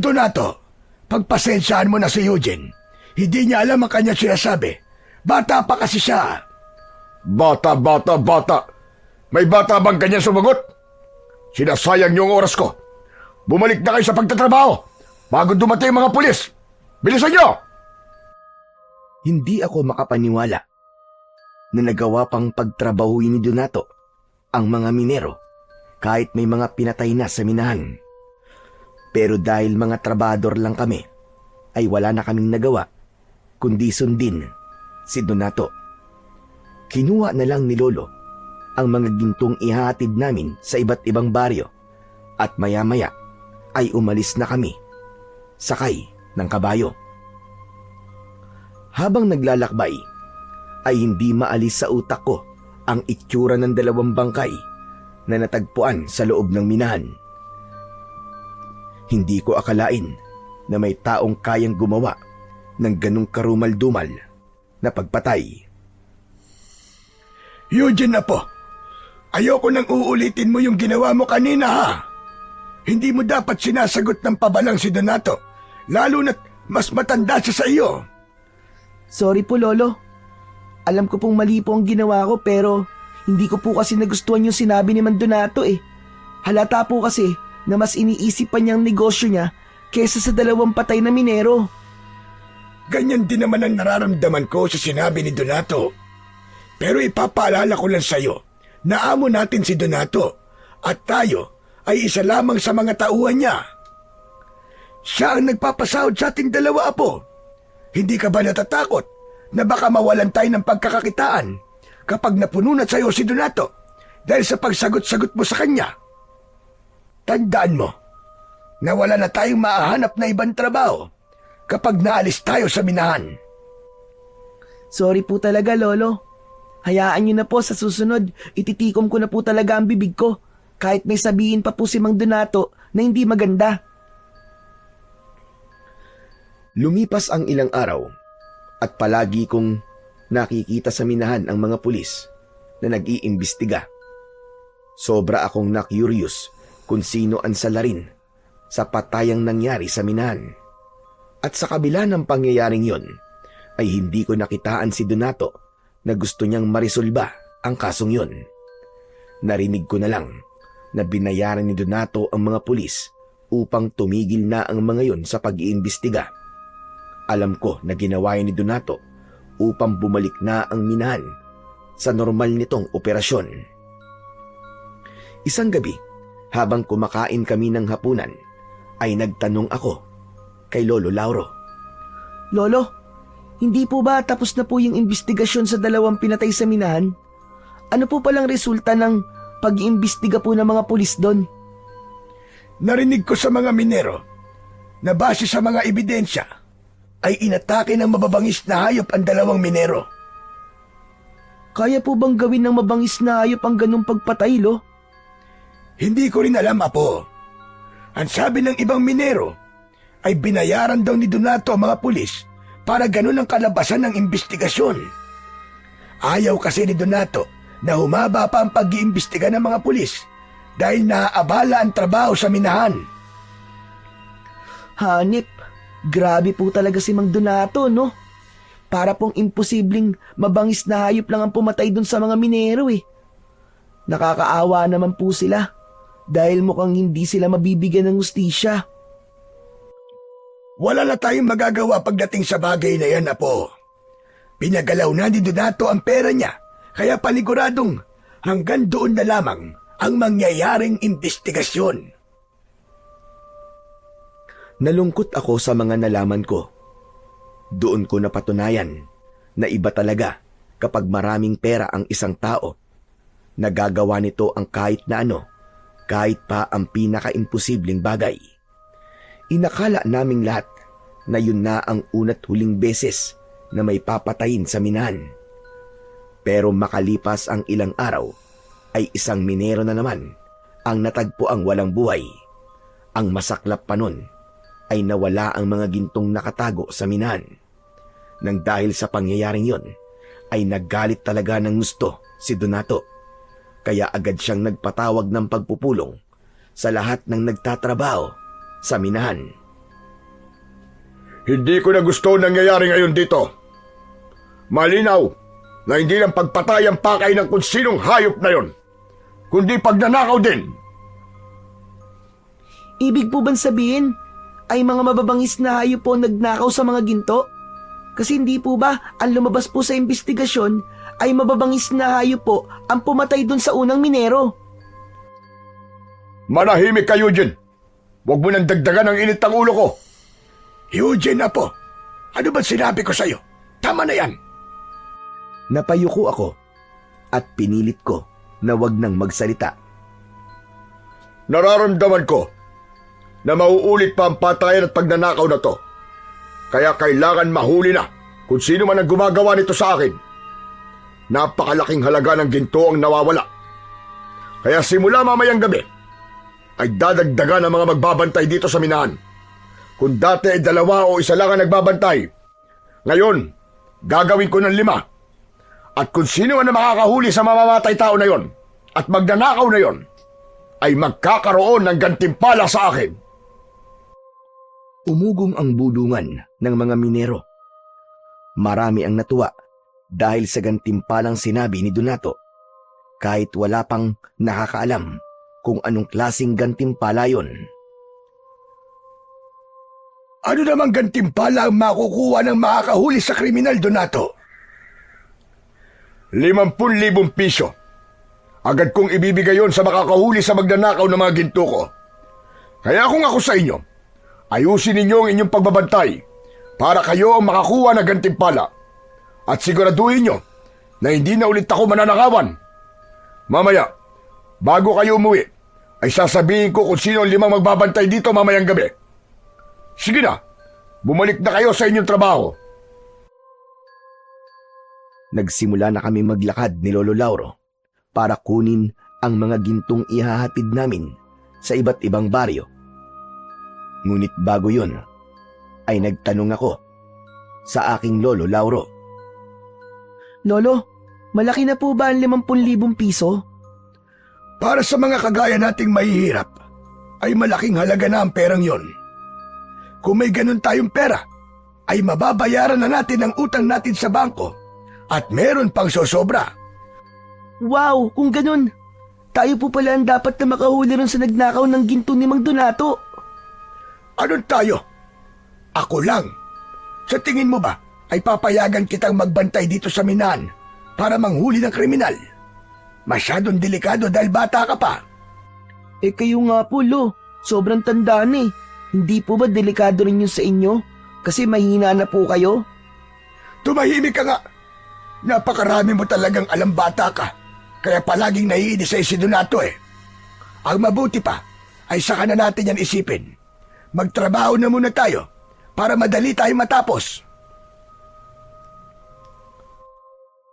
Donato, pagpasensyaan mo na si Eugene. Hindi niya alam ang kanya sinasabi. Bata pa kasi siya. Bata. May bata bang ganyan sumagot? Sinasayang niyo ang oras ko. Bumalik na kayo sa pagtatrabaho bago dumating ang mga pulis. Bilisan niyo! Hindi ako makapaniwala na nagawa pang pagtrabahuin ni Donato ang mga minero kahit may mga pinatay na sa minahan. Pero dahil mga trabador lang kami, ay wala na kaming nagawa kundi sundin si Donato. Kinuha na lang ni Lolo ang mga gintong ihahatid namin sa iba't ibang baryo at maya-maya ay umalis na kami, sakay ng kabayo. Habang naglalakbay, ay hindi maalis sa utak ko ang itsura ng 2 bangkay na natagpuan sa loob ng minahan. Hindi ko akalain na may taong kayang gumawa ng ganong karumal-dumal na pagpatay. Eugene na po, ayoko nang uulitin mo yung ginawa mo kanina ha. Hindi mo dapat sinasagot ng pabalang si Donato, lalo na't mas matanda siya sa iyo. Sorry po, Lolo. Alam ko pong mali po ang ginawa ko pero hindi ko po kasi nagustuhan yung sinabi ni Mang Donato eh. Halata po kasi na mas iniisip pa niyang negosyo niya kesa sa 2 patay na minero. Ganyan din naman ang nararamdaman ko sa sinabi ni Donato. Pero ipapaalala ko lang sa iyo na amo natin si Donato at tayo ay isa lamang sa mga tauhan niya. Siya ang nagpapasahod sa ating 2 apo. Hindi ka ba natatakot na baka mawalan tayo ng pagkakakitaan kapag napununat sa iyo si Donato dahil sa pagsagot-sagot mo sa kanya? Tandaan mo na wala na tayong maahanap na ibang trabaho kapag naalis tayo sa minahan. Sorry po talaga, Lolo. Hayaan niyo na po sa susunod, ititikom ko na po talaga ang bibig ko. Kahit may sabihin pa po si Mang Donato na hindi maganda. Lumipas ang ilang araw at palagi kong nakikita sa minahan ang mga pulis na nag-iimbestiga. Sobra akong na-curious kung sino ang salarin sa patayang nangyari sa minahan. At sa kabila ng pangyayaring yon, ay hindi ko nakitaan si Donato na gusto niyang marisolba ang kasong yon. Narinig ko na lang na binayaran ni Donato ang mga pulis upang tumigil na ang mga yon sa pag-iimbestiga. Alam ko na ginawa ni Donato upang bumalik na ang minahan sa normal nitong operasyon. Isang gabi, habang kumakain kami ng hapunan, ay nagtanong ako kay Lolo Lauro. Lolo, hindi po ba tapos na po yung investigasyon sa dalawang pinatay sa minahan? Ano po palang resulta ng pag-iimbestiga po ng mga pulis doon? Narinig ko sa mga minero na base sa mga ebidensya ay inatake ng mababangis na hayop ang dalawang minero. Kaya po bang gawin ng mabangis na hayop ang ganung pagpatay, Lo? Hindi ko rin alam, Apo. Ang sabi ng ibang minero ay binayaran daw ni Donato ang mga pulis para ganun ang kalabasan ng investigasyon. Ayaw kasi ni Donato na humaba pa ang pag-iimbestiga ng mga pulis dahil naaabala ang trabaho sa minahan. Hanip, grabe po talaga si Mang Donato, no? Para pong imposibleng mabangis na hayop lang ang pumatay dun sa mga minero eh. Nakakaawa naman po sila dahil mukhang hindi sila mabibigyan ng hustisya. Wala na tayong magagawa pagdating sa bagay na yan, Apo. Pinagalaw na ni Donato ang pera niya, kaya paniguradong hanggang doon na lamang ang mangyayaring investigasyon. Nalungkot ako sa mga nalaman ko. Doon ko napatunayan na iba talaga kapag maraming pera ang isang tao. Nagagawa nito ang kahit na ano, kahit pa ang pinaka-imposibleng bagay. Inakala naming lahat na yun na ang una't huling beses na may papatayin sa minahan. Pero makalipas ang ilang araw, ay isang minero na naman ang natagpo ang walang buhay. Ang masaklap pa nun ay nawala ang mga gintong nakatago sa minahan. Nang dahil sa pangyayaring yon, ay naggalit talaga ng gusto si Donato. Kaya agad siyang nagpatawag ng pagpupulong sa lahat ng nagtatrabaho sa minahan. Hindi ko na gusto ang nangyayari ngayon dito. Malinaw na hindi lang pagpatay ang pakay ng kung sinong hayop na yon, kundi pagnanakaw din. Ibig po bang sabihin ay mga mababangis na hayop po nagnakaw sa mga ginto? Kasi hindi po ba ang lumabas po sa investigasyon ay mababangis na hayop po ang pumatay dun sa unang minero? Manahimik ka, Eugene. Huwag mo nang dagdagan ang init ng ulo ko. Eugene, Apo, ano ba sinabi ko sa'yo? Tama na yan. Napayuko ako at pinilit ko na wag nang magsalita. Nararamdaman ko na mauulit pa ang patayan at pagnanakaw na to. Kaya kailangan mahuli na kung sino man ang gumagawa nito sa akin. Napakalaking halaga ng ginto ang nawawala. Kaya simula mamayang gabi, ay dadagdagan ang mga magbabantay dito sa minahan. Kung dati ay 2 o 1 lang ang nagbabantay, ngayon, gagawin ko ng 5. At kung sino man ang makakahuli sa mamamatay tao na yon at magnanakaw na yon, ay magkakaroon ng gantimpala sa akin. Umugong ang bulungan ng mga minero. Marami ang natuwa dahil sa gantimpalang sinabi ni Donato, kahit wala pang nakakaalam kung anong klaseng gantimpala yon. Ano namang gantimpala ang makukuha ng makakahuli sa kriminal, Donato? 50,000 piso. Agad kong ibibigay yon sa makakahuli sa magnanakaw ng mga ginto ko. Kaya kung ako sa inyo, ayusin ninyo ang inyong pagbabantay para kayo ang makakuha ng gantimpala. At siguraduhin nyo na hindi na ulit ako mananakawan. Mamaya, bago kayo umuwi, ay sasabihin ko kung sino ang 5 magbabantay dito mamayang gabi. Sige na, bumalik na kayo sa inyong trabaho. Nagsimula na kami maglakad ni Lolo Lauro para kunin ang mga gintong ihahatid namin sa iba't ibang baryo. Ngunit bago yun, ay nagtanong ako sa aking Lolo Lauro. Lolo, malaki na po ba ang 50,000 piso? Para sa mga kagaya nating mahihirap, ay malaking halaga na ang perang yon. Kung may ganun tayong pera, ay mababayaran na natin ang utang natin sa bangko at meron pang sosobra. Wow, kung ganun, tayo po pala ang dapat na makahuli ron sa nagnakaw ng ginto ni Mang Donato. Anong tayo? Ako lang. Sa tingin mo ba ay papayagan kitang magbantay dito sa minahan para manghuli ng kriminal? Masyadong delikado dahil bata ka pa. Eh kayo nga po, Lo, sobrang tanda na eh. Hindi po ba delikado rin yun sa inyo? Kasi mahina na po kayo? Tumahimik ka nga. Napakarami mo talagang alam, bata ka. Kaya palaging naiinis sa si Donato eh. Ang mabuti pa ay saka na natin yan isipin. Magtrabaho na muna tayo para madali tayo matapos.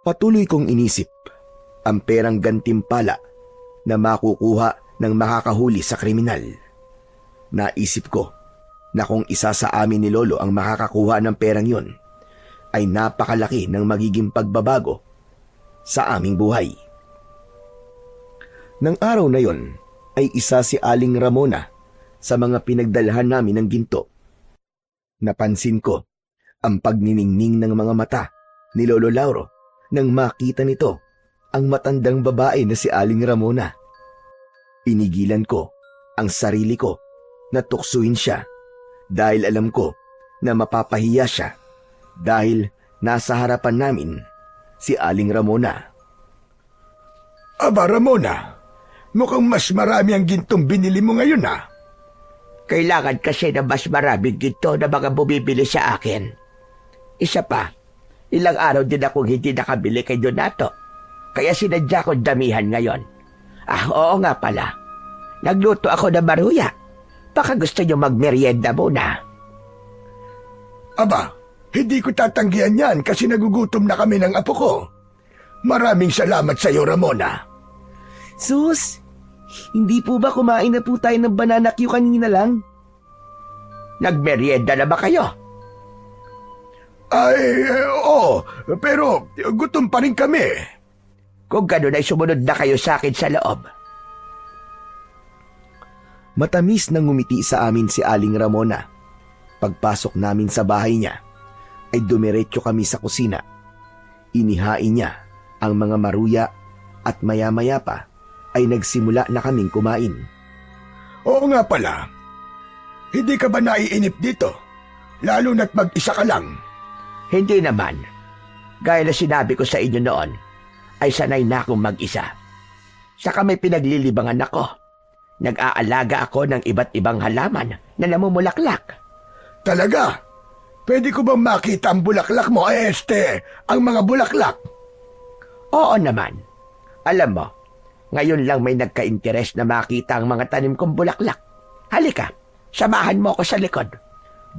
Patuloy kong inisip ang perang gantimpala na makukuha ng makakahuli sa kriminal. Naisip ko na kung isa sa amin ni Lolo ang makakakuha ng perang yon, ay napakalaki ng magiging pagbabago sa aming buhay. Nang araw na yon ay isa si Aling Ramona sa mga pinagdalhan namin ng ginto. Napansin ko ang pagniningning ng mga mata ni Lolo Lauro nang makita nito ang matandang babae na si Aling Ramona. Pinigilan ko ang sarili ko na tuksuin siya dahil alam ko na mapapahiya siya dahil nasa harapan namin si Aling Ramona. Aba, Ramona, mukhang mas marami ang gintong binili mo ngayon ah. Kailangan kasi na mas maraming ginto na mga bumibili sa akin. Isa pa, ilang araw din akong hindi nakabili kay Donato. Kaya sinadya kong damihan ngayon. Ah, oo nga pala. Nagluto ako ng maruya. Baka gusto nyo magmerienda muna. Aba, hindi ko tatanggihan yan kasi nagugutom na kami ng apo ko. Maraming salamat sa iyo, Ramona. Sus, hindi po ba kumain na po tayo ng banana Q kanina lang? Nagmerienda na ba kayo? Ay, oo, pero gutom pa rin kami. Kung gano'n ay sumunod na kayo sa akin sa loob. Matamis na ngumiti sa amin si Aling Ramona. Pagpasok namin sa bahay niya, ay dumiretso kami sa kusina. Inihain niya ang mga maruya at maya-maya pa ay nagsimula na kaming kumain. Oo nga pala. Hindi ka ba naiinip dito? Lalo na't mag-isa ka lang. Hindi naman. Gaya na sinabi ko sa inyo noon, ay sanay na akong mag-isa. Saka may pinaglilibangan ako. Nag-aalaga ako ng iba't ibang halaman na namumulaklak. Talaga? Pwede ko bang makita ang bulaklak mo, ang mga bulaklak? Oo naman. Alam mo, ngayon lang may nagka-interes na makita ang mga tanim kong bulaklak. Halika, samahan mo ako sa likod.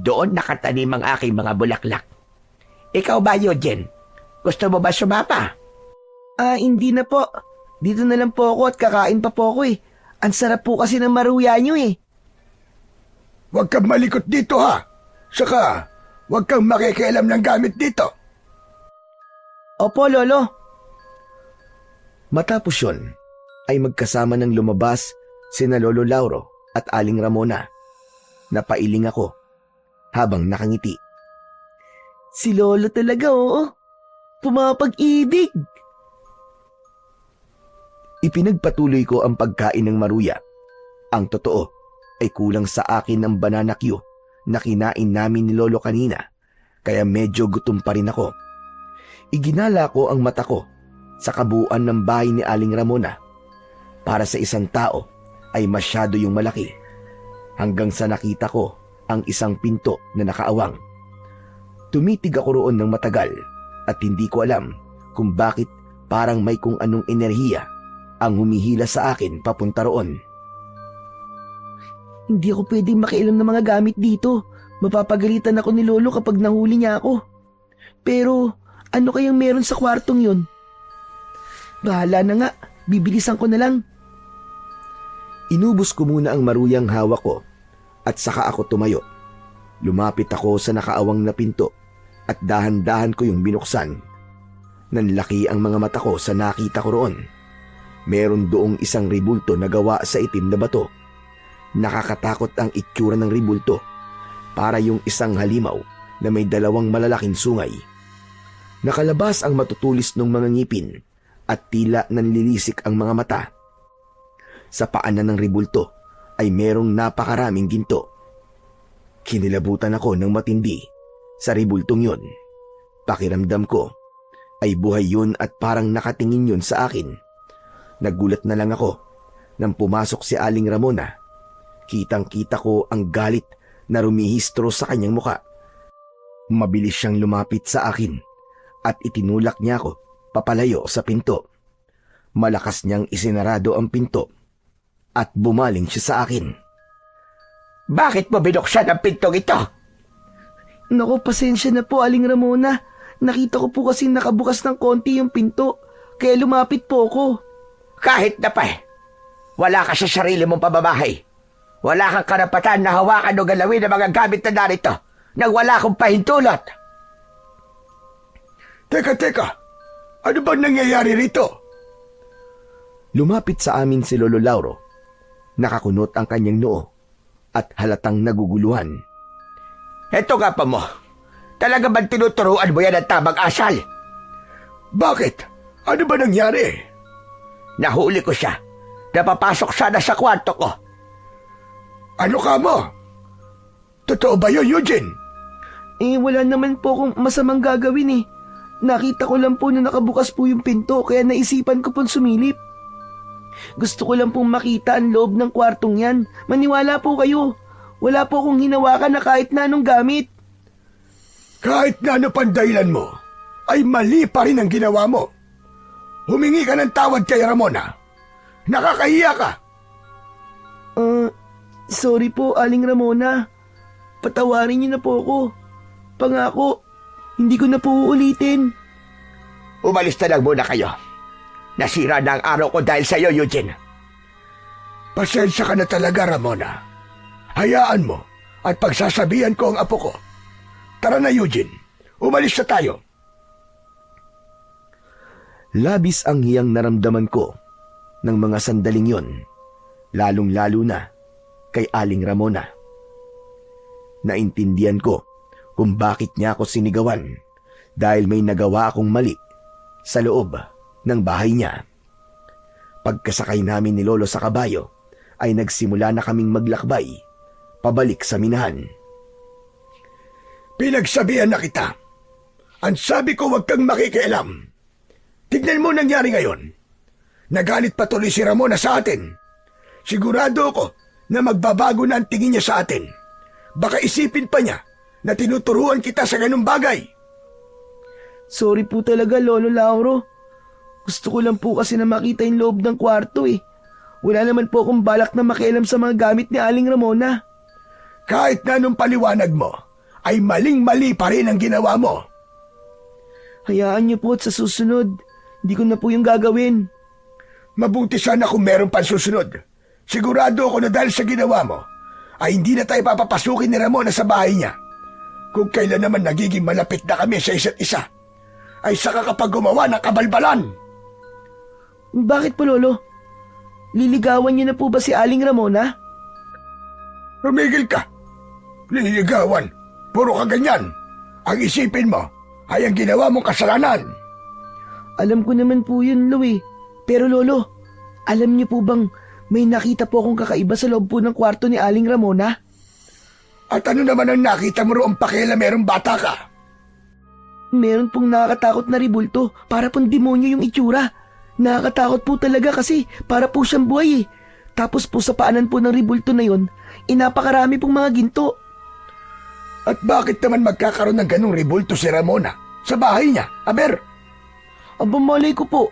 Doon nakatanim ang aking mga bulaklak. Ikaw ba, Eugene? Gusto mo ba sumapa? Hindi na po. Dito na lang po ako at kakain pa po ako eh. Ang sarap po kasi ng maruya nyo eh. Huwag kang malikot dito ha. Saka, huwag kang makikialam ng gamit dito. Opo, Lolo. Matapos yun, ay magkasama ng lumabas sina Lolo Lauro at Aling Ramona. Napailing ako habang nakangiti. Si Lolo talaga, oo. Pumapag-ibig. Ipinagpatuloy ko ang pagkain ng maruya. Ang totoo ay kulang sa akin ang banana Q na kinain namin ni Lolo kanina, kaya medyo gutom pa rin ako. Iginala ko ang mata ko sa kabuuan ng bahay ni Aling Ramona. Para sa isang tao ay masyado yung malaki, hanggang sa nakita ko ang isang pinto na nakaawang. Tumitig ako roon ng matagal at hindi ko alam kung bakit parang may kung anong enerhiya ang humihila sa akin papunta roon. Hindi ako pwedeng makialam ng mga gamit dito. Mapapagalitan ako ni Lolo kapag nahuli niya ako. Pero Ano kayang meron sa kwartong yun? Bahala na nga, bibilisan ko na lang. Inubos ko muna ang maruyang hawak ko at saka ako tumayo. Lumapit ako sa nakaawang na pinto at dahan-dahan ko yung binuksan. Nanlaki ang mga mata ko sa nakita ko roon. Meron doong isang ribulto na gawa sa itim na bato. Nakakatakot ang itsura ng ribulto. Para yung isang halimaw na may dalawang malalaking sungay. Nakalabas ang matutulis ng mga ngipin at tila nanlilisik ang mga mata. Sa paanan ng ribulto ay merong napakaraming ginto. Kinilabutan ako ng matindi sa ribultong yun. Pakiramdam ko ay buhay yun at parang nakatingin yun sa akin. Nagulat na lang ako nang pumasok si Aling Ramona. Kitang-kita ko ang galit na rumihistro sa kanyang muka. Mabilis siyang lumapit sa akin at itinulak niya ako papalayo sa pinto. Malakas niyang isinarado ang pinto at bumaling siya sa akin. Bakit mo binuksan ang pintong ito? Naku, pasensya na po, Aling Ramona. Nakita ko po kasi nakabukas ng konti yung pinto, kaya lumapit po ako. Kahit na pa wala ka sa sarili mong pamamahay. Wala kang karapatan na hawakan o galawin ang mga gamit na narito nang wala akong pahintulot. Teka, ano ba nangyayari rito? Lumapit sa amin si Lolo Lauro. Nakakunot ang kanyang noo at halatang naguguluhan. Eto nga pa mo. Talaga bang tinuturuan mo yan ang tamang asal? Bakit? Ano ba nangyari? Nahuli ko siya. Napapasok sana sa kwarto ko. Ano ka mo? Totoo ba yun, Eugene? Wala naman po akong masamang gagawin eh. Nakita ko lang po na nakabukas po yung pinto, kaya naisipan ko pong sumilip. Gusto ko lang pong makita ang loob ng kwartong yan. Maniwala po kayo. Wala po akong hinawakan na kahit na anong gamit. Kahit na ano pang dahilan mo, ay mali pa rin ang ginawa mo. Humingi ka ng tawad kay Ramona. Nakakahiya ka. Sorry po, Aling Ramona. Patawarin niyo na po ako. Pangako, hindi ko na po uulitin. Umalis na lang muna kayo. Nasira na ang araw ko dahil sa iyo, Eugene. Pasensya ka na talaga, Ramona. Hayaan mo at pagsasabihan ko ang apo ko. Tara na, Eugene. Umalis na tayo. Labis ang hiyang naramdaman ko ng mga sandaling yon, lalong-lalo na kay Aling Ramona. Naintindihan ko kung bakit niya ako sinigawan dahil may nagawa akong mali sa loob ng bahay niya. Pagkasakay namin ni Lolo sa kabayo ay nagsimula na kaming maglakbay pabalik sa minahan. Pinagsabihan na kita. Ang sabi ko, huwag kang makikialam. Tignan mo nangyari ngayon. Nagalit patuloy si Ramona sa atin. Sigurado ako na magbabago na ang tingin niya sa atin. Baka isipin pa niya na tinuturuan kita sa ganung bagay. Sorry po talaga, Lolo Lauro. Gusto ko lang po kasi na makita yung loob ng kwarto eh. Wala naman po akong balak na makialam sa mga gamit ni Aling Ramona. Kahit na anong paliwanag mo, ay maling-mali pa rin ang ginawa mo. Hayaan niyo po at sa susunod, hindi ko na po yung gagawin. Mabuti sana kung meron pang susunod. Sigurado ako na dahil sa ginawa mo, ay hindi na tayo papapasukin ni Ramona sa bahay niya. Kung kailan naman nagiging malapit na kami sa isa't isa, ay saka kapag gumawa ng kabalbalan. Bakit po, Lolo? Liligawan niyo na po ba si Aling Ramona? Tumigil ka. Liligawan. Puro ka ganyan. Ang isipin mo ay ang ginawa mong kasalanan. Alam ko naman po yun, Louie. Pero Lolo, alam niyo po bang may nakita po akong kakaiba sa loob po ng kwarto ni Aling Ramona? At ano naman ang nakita mo roong pakialam merong bata ka? Meron pong nakakatakot na ribulto, para pong demonyo yung itsura. Nakakatakot po talaga kasi para po siyang buhay eh. Tapos po sa paanan po ng ribulto na yon, inapakarami pong mga ginto. At bakit naman magkakaroon ng ganung ribulto si Ramona sa bahay niya, Aber? Aba, malay ko po.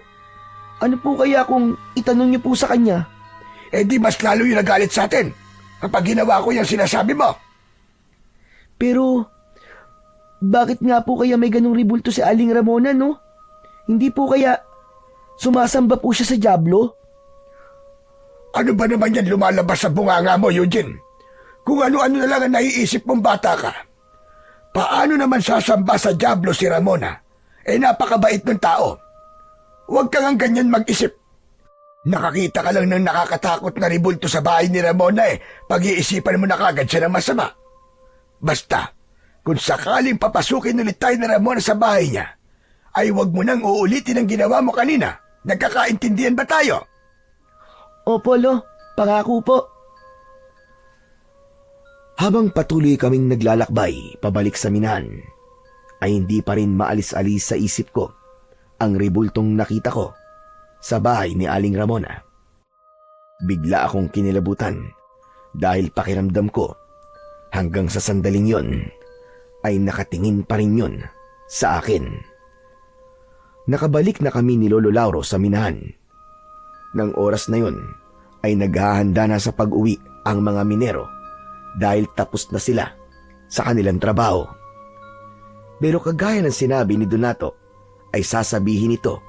Ano po kaya kung itanong niyo po sa kanya? Eh di mas lalo yung nagalit sa atin kapag ginawa ko yung sinasabi mo. Pero Bakit nga po kaya may ganong ribulto si Aling Ramona, no? Hindi po kaya sumasamba po siya sa dyablo? Ano ba naman yan lumalabas sa bunganga mo, Eugene? Kung ano-ano na lang ang naiisip mong bata ka. Paano naman sasamba sa dyablo si Ramona? Napakabait ng tao. Huwag kang ang ganyan mag-isip. Nakakita ka lang ng nakakatakot na ribulto sa bahay ni Ramona pag-iisipan mo na kagad siya ng masama. Basta, kung sakaling papasukin ulit tayo ni Ramona sa bahay niya, ay huwag mo nang uulitin ang ginawa mo kanina. Nagkakaintindihan ba tayo? Opo, Lo. Pangako po. Habang patuloy kaming naglalakbay pabalik sa minahan, ay hindi pa rin maalis-alis sa isip ko ang ribultong nakita ko sa bahay ni Aling Ramona. Bigla akong kinilabutan dahil pakiramdam ko hanggang sa sandaling yon ay nakatingin pa rin yun sa akin. Nakabalik na kami ni Lolo Lauro sa minahan. Nang oras na yon ay naghahanda na sa pag-uwi ang mga minero dahil tapos na sila sa kanilang trabaho. Pero kagaya ng sinabi ni Donato ay sasabihin ito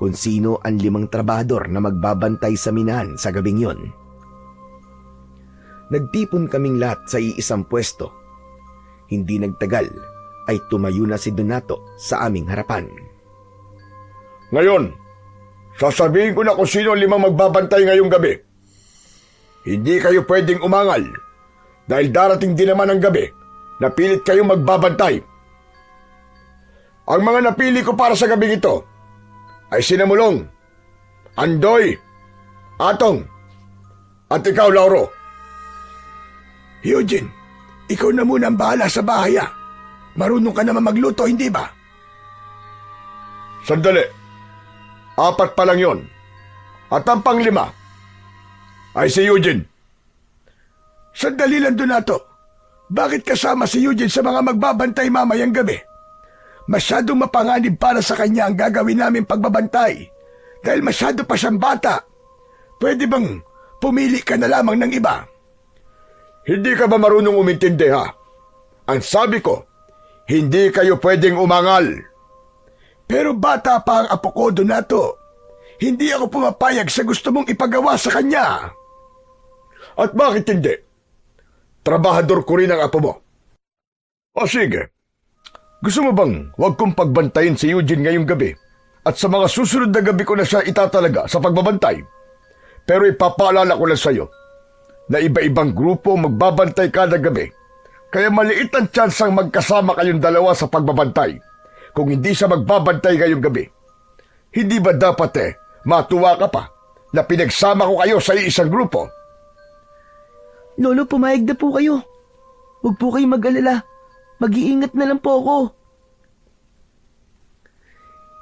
kung sino ang 5 trabahador na magbabantay sa minahan sa gabing yon. Nagtipon kaming lahat sa iisang pwesto. Hindi nagtagal ay tumayo na si Donato sa aming harapan. Ngayon, sasabihin ko na kung sino ang 5 magbabantay ngayong gabi. Hindi kayo pwedeng umangal dahil darating din naman ang gabi na pilit kayong magbabantay. Ang mga napili ko para sa gabing ito ay Sinamulong, Andoy, Atong, at ikaw, Lauro. Eugene, ikaw na muna ang bahala sa bahay. Marunong ka naman magluto, hindi ba? Sandali. 4 pa lang yon. At ang pang-5 ay si Eugene. Sandali lang, Donato. Bakit kasama si Eugene sa mga magbabantay mamayang gabi? Masyadong mapanganib para sa kanya ang gagawin namin pagbabantay dahil masyado pa siyang bata. Pwede bang pumili ka na lamang ng iba? Hindi ka ba marunong umintindi, ha? Ang sabi ko, hindi kayo pwedeng umangal. Pero bata pa ang apo ko, Donato. Hindi ako pumapayag sa gusto mong ipagawa sa kanya. At bakit hindi? Trabahador ko rin ang apo mo. O sige. Gusto mo bang huwag kong pagbantayin si Eugene ngayong gabi at sa mga susunod na gabi ko na siya itatalaga sa pagbabantay? Pero ipapaalala ko lang sa iyo na iba-ibang grupo magbabantay kada gabi, kaya maliit ang tsansang magkasama kayong dalawa sa pagbabantay kung hindi siya magbabantay ngayong gabi. Hindi ba dapat matuwa ka pa na pinagsama ko kayo sa isang grupo? Lolo, pumayag na po kayo. Huwag po kayong mag-alala. Mag-iingat na lang po ako.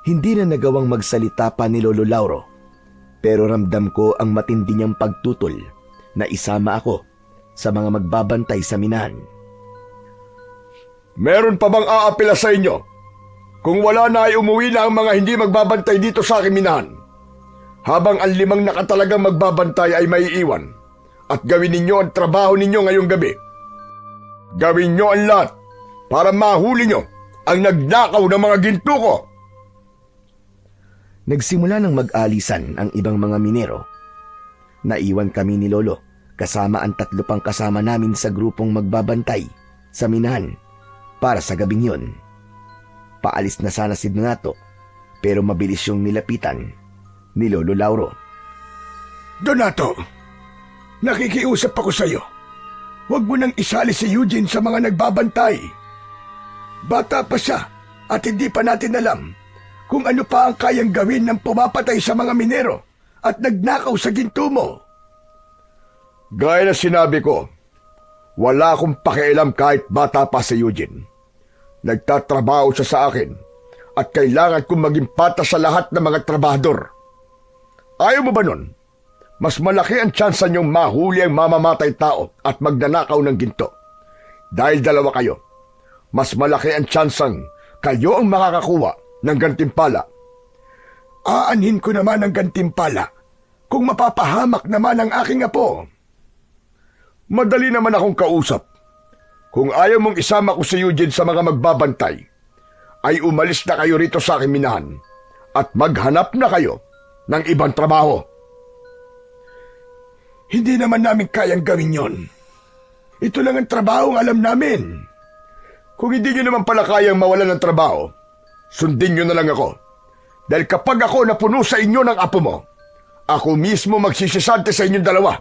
Hindi na nagawang magsalita pa ni Lolo Lauro, pero ramdam ko ang matindi niyang pagtutol na isama ako sa mga magbabantay sa minahan. Meron pa bang aapela sa inyo? Kung wala na ay umuwi na ang mga hindi magbabantay dito sa aking minahan, habang ang 5 nakatalagang magbabantay ay maiiwan, at gawin ninyo ang trabaho ninyo ngayong gabi. Gawin nyo ang lahat para mahuli nyo ang nagnakaw ng mga ginto ko. Nagsimula ng mag-alisan ang ibang mga minero. Naiwan kami ni Lolo kasama ang 3 pang kasama namin sa grupong magbabantay sa minahan para sa gabing yon. Paalis na sana si Donato pero mabilis yung nilapitan ni Lolo Lauro. Donato, nakikiusap ako sa iyo. Huwag mo nang isali si Eugene sa mga nagbabantay. Bata pa siya at hindi pa natin alam kung ano pa ang kayang gawin ng pumapatay sa mga minero at nagnakaw sa ginto mo. Gaya na sinabi ko, wala akong pakialam kahit bata pa si Eugene. Nagtatrabaho siya sa akin at kailangan kong maging patas sa lahat ng mga trabahador. Ayaw mo ba nun? Mas malaki ang tsansa niyong mahuli ang mamamatay tao at magnanakaw ng ginto. Dahil 2 kayo, mas malaki ang tsansang kayo ang makakakuha ng gantimpala. Aanhin ko naman ang gantimpala kung mapapahamak naman ang aking apo. Madali naman akong kausap. Kung ayaw mong isama ko si Eugene sa mga magbabantay, ay umalis na kayo rito sa aking minahan at maghanap na kayo ng ibang trabaho. Hindi naman namin kayang gawin yon. Ito lang ang trabaho ang alam namin. Kung hindi nyo naman pala kayang mawalan ng trabaho, sundin nyo na lang ako. Dahil kapag ako napuno sa inyo ng apo mo, ako mismo magsisisante sa inyong dalawa.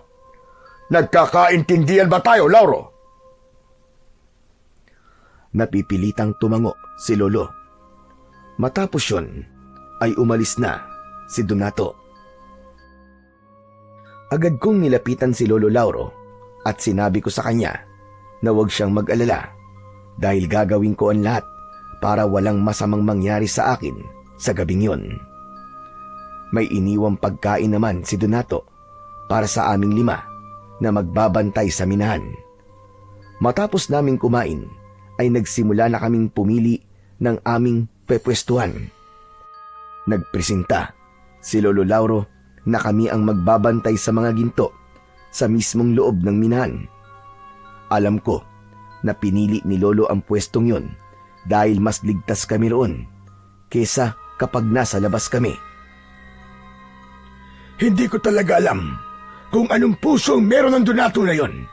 Nagkakaintindihan ba tayo, Lauro? Napipilitang tumango si Lolo. Matapos yun, ay umalis na si Donato. Agad kong nilapitan si Lolo Lauro at sinabi ko sa kanya na huwag siyang mag-alala dahil gagawin ko ang lahat para walang masamang mangyari sa akin sa gabing yon. May iniwang pagkain naman si Donato para sa aming 5 na magbabantay sa minahan. Matapos naming kumain, ay nagsimula na kaming pumili ng aming pepwestuhan. Nagpresenta si Lolo Lauro na kami ang magbabantay sa mga ginto sa mismong loob ng minahan. Alam ko na pinili ni Lolo ang pwestong yon dahil mas ligtas kami roon kesa kapag nasa labas kami. Hindi ko talaga alam kung anong pusong meron ng Donato na yon.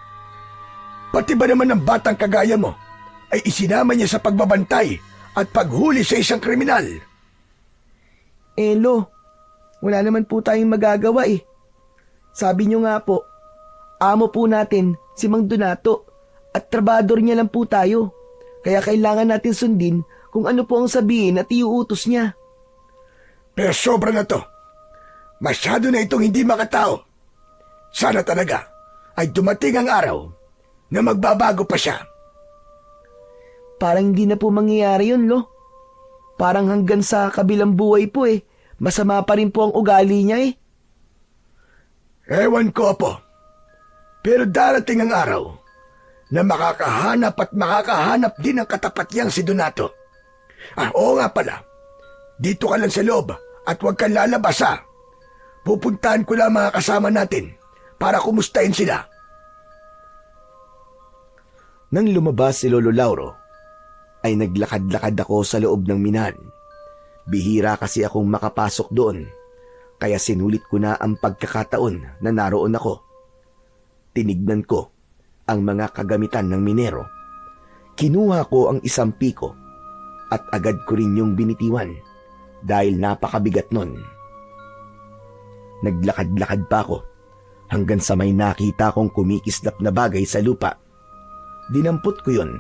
Pati ba naman ng batang kagaya mo ay isinama niya sa pagbabantay at paghuli sa isang kriminal? Lo, wala naman po tayong magagawa eh. Sabi niyo nga po, amo po natin si Mang Donato at trabador niya lang po tayo. Kaya kailangan natin sundin kung ano po ang sabihin at iuutos niya. Pero sobra na to. Masyado na itong hindi makatao. Sana talaga ay dumating ang araw na magbabago pa siya. Parang hindi na po mangyayari yun, Lo. Parang hanggang sa kabilang buhay po eh. Masama pa rin po ang ugali niya eh. Ewan ko, Apo. Pero darating ang araw na makakahanap din ng katapatyang si Donato. Oo nga pala. Dito ka lang sa loob at huwag kang lalabas ha. Pupuntahan ko lang mga kasama natin para kumustahin sila. Nang lumabas si Lolo Lauro, ay naglakad-lakad ako sa loob ng minahan. Bihira kasi akong makapasok doon, kaya sinulit ko na ang pagkakataon na naroon ako. Tinignan ko ang mga kagamitan ng minero. Kinuha ko ang isang piko at agad ko rin yung binitiwan dahil napakabigat nun. Naglakad-lakad pa ako hanggang sa may nakita kong kumikislap na bagay sa lupa. Dinampot ko yun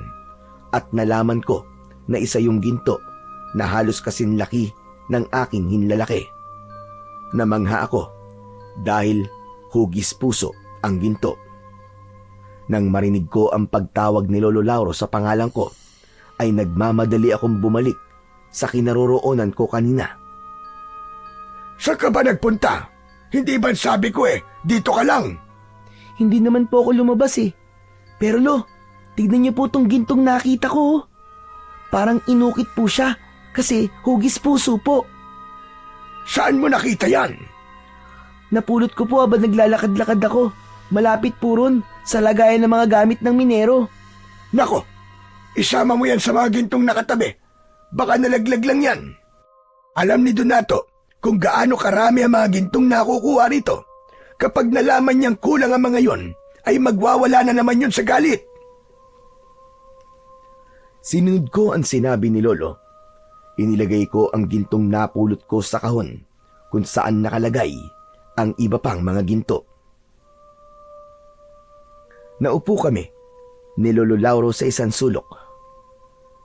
at nalaman ko na isa yung ginto na halos kasing laki ng aking hinlalaki. Namangha ako dahil hugis puso ang ginto. Nang marinig ko ang pagtawag ni Lolo Lauro sa pangalan ko, ay nagmamadali akong bumalik sa kinaroroonan ko kanina. Saan ka ba nagpunta? Hindi ba sabi ko dito ka lang? Hindi naman po ako lumabas eh. Pero Lo, tignan niyo po tong gintong nakita ko. Oh. Parang inukit po siya kasi hugis puso po. Saan mo nakita yan? Napulot ko po habang naglalakad-lakad ako. Malapit po ron sa lagayan ng mga gamit ng minero. Nako, isama mo yan sa mga gintong nakatabi. Baka nalaglag lang yan. Alam ni Donato kung gaano karami ang mga gintong nakukuha rito. Kapag nalaman niyang kulang ang mga yon, ay magwawala na naman yun sa galit. Sinunod ko ang sinabi ni Lolo. Inilagay ko ang gintong napulot ko sa kahon kung saan nakalagay ang iba pang mga ginto. Naupo kami ni Lolo Lauro sa isang sulok.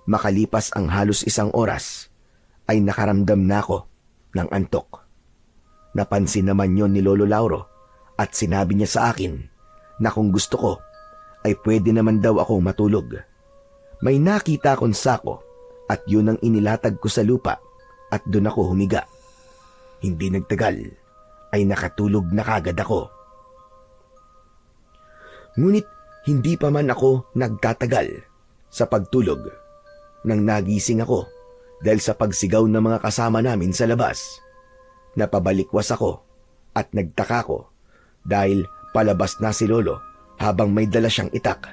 Makalipas ang halos 1 oras, ay nakaramdam na ako ng antok. Napansin naman yon ni Lolo Lauro at sinabi niya sa akin na kung gusto ko ay pwede naman daw akong matulog. May nakita akong sako at yun ang inilatag ko sa lupa at doon ako humiga. Hindi nagtagal ay nakatulog na kagad ako. Ngunit hindi pa man ako nagtatagal sa pagtulog nang nagising ako dahil sa pagsigaw ng mga kasama namin sa labas. Napabalikwas ako at nagtaka ko dahil palabas na si Lolo habang may dala siyang itak.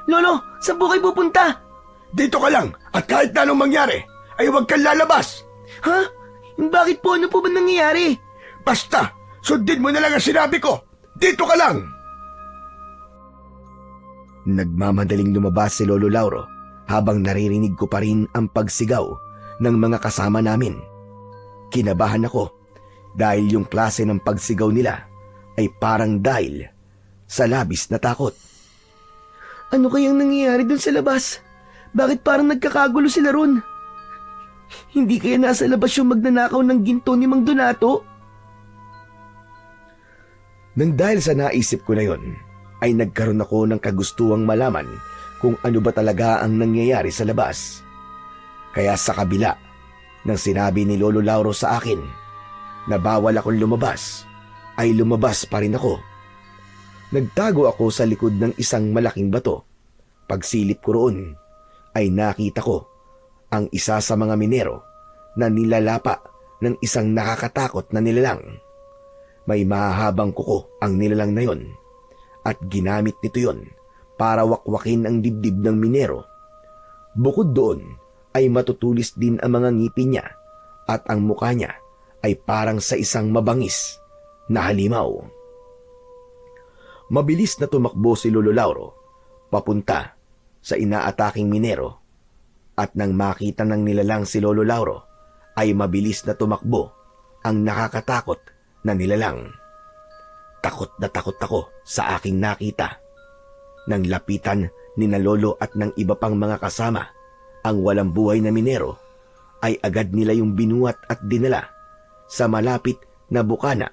Lolo, saan po kayo pupunta? Dito ka lang at kahit na anong mangyari, ay huwag kang lalabas. Ha? Bakit po? Ano po ba nangyayari? Basta, sundin mo na lang ang sinabi ko. Dito ka lang. Nagmamadaling lumabas si Lolo Lauro habang naririnig ko pa rin ang pagsigaw ng mga kasama namin. Kinabahan ako dahil yung klase ng pagsigaw nila ay parang dahil sa labis na takot. Ano kayang nangyayari dun sa labas? Bakit parang nagkakagulo sila ron? Hindi kaya nasa labas yung magnanakaw ng ginto ni Mang Donato? Nang dahil sa naisip ko na yon, ay nagkaroon ako ng kagustuhang malaman kung ano ba talaga ang nangyayari sa labas. Kaya sa kabila ng sinabi ni Lolo Lauro sa akin na bawal akong lumabas, ay lumabas pa rin ako. Nagtago ako sa likod ng isang malaking bato. Pagsilip ko roon, ay nakita ko ang isa sa mga minero na nilalapa ng isang nakakatakot na nilalang. May mahahabang kuko ang nilalang na yon at ginamit nito yon para wakwakin ang dibdib ng minero. Bukod doon ay matutulis din ang mga ngipin niya at ang mukha niya ay parang sa isang mabangis na halimaw. Mabilis na tumakbo si Lolo Lauro papunta sa inaataking minero at nang makita ng nilalang si Lolo Lauro ay mabilis na tumakbo ang nakakatakot na nilalang. Takot na takot ako sa aking nakita. Nang lapitan ni na Lolo at ng iba pang mga kasama ang walang buhay na minero, ay agad nila yung binuhat at dinala sa malapit na bukana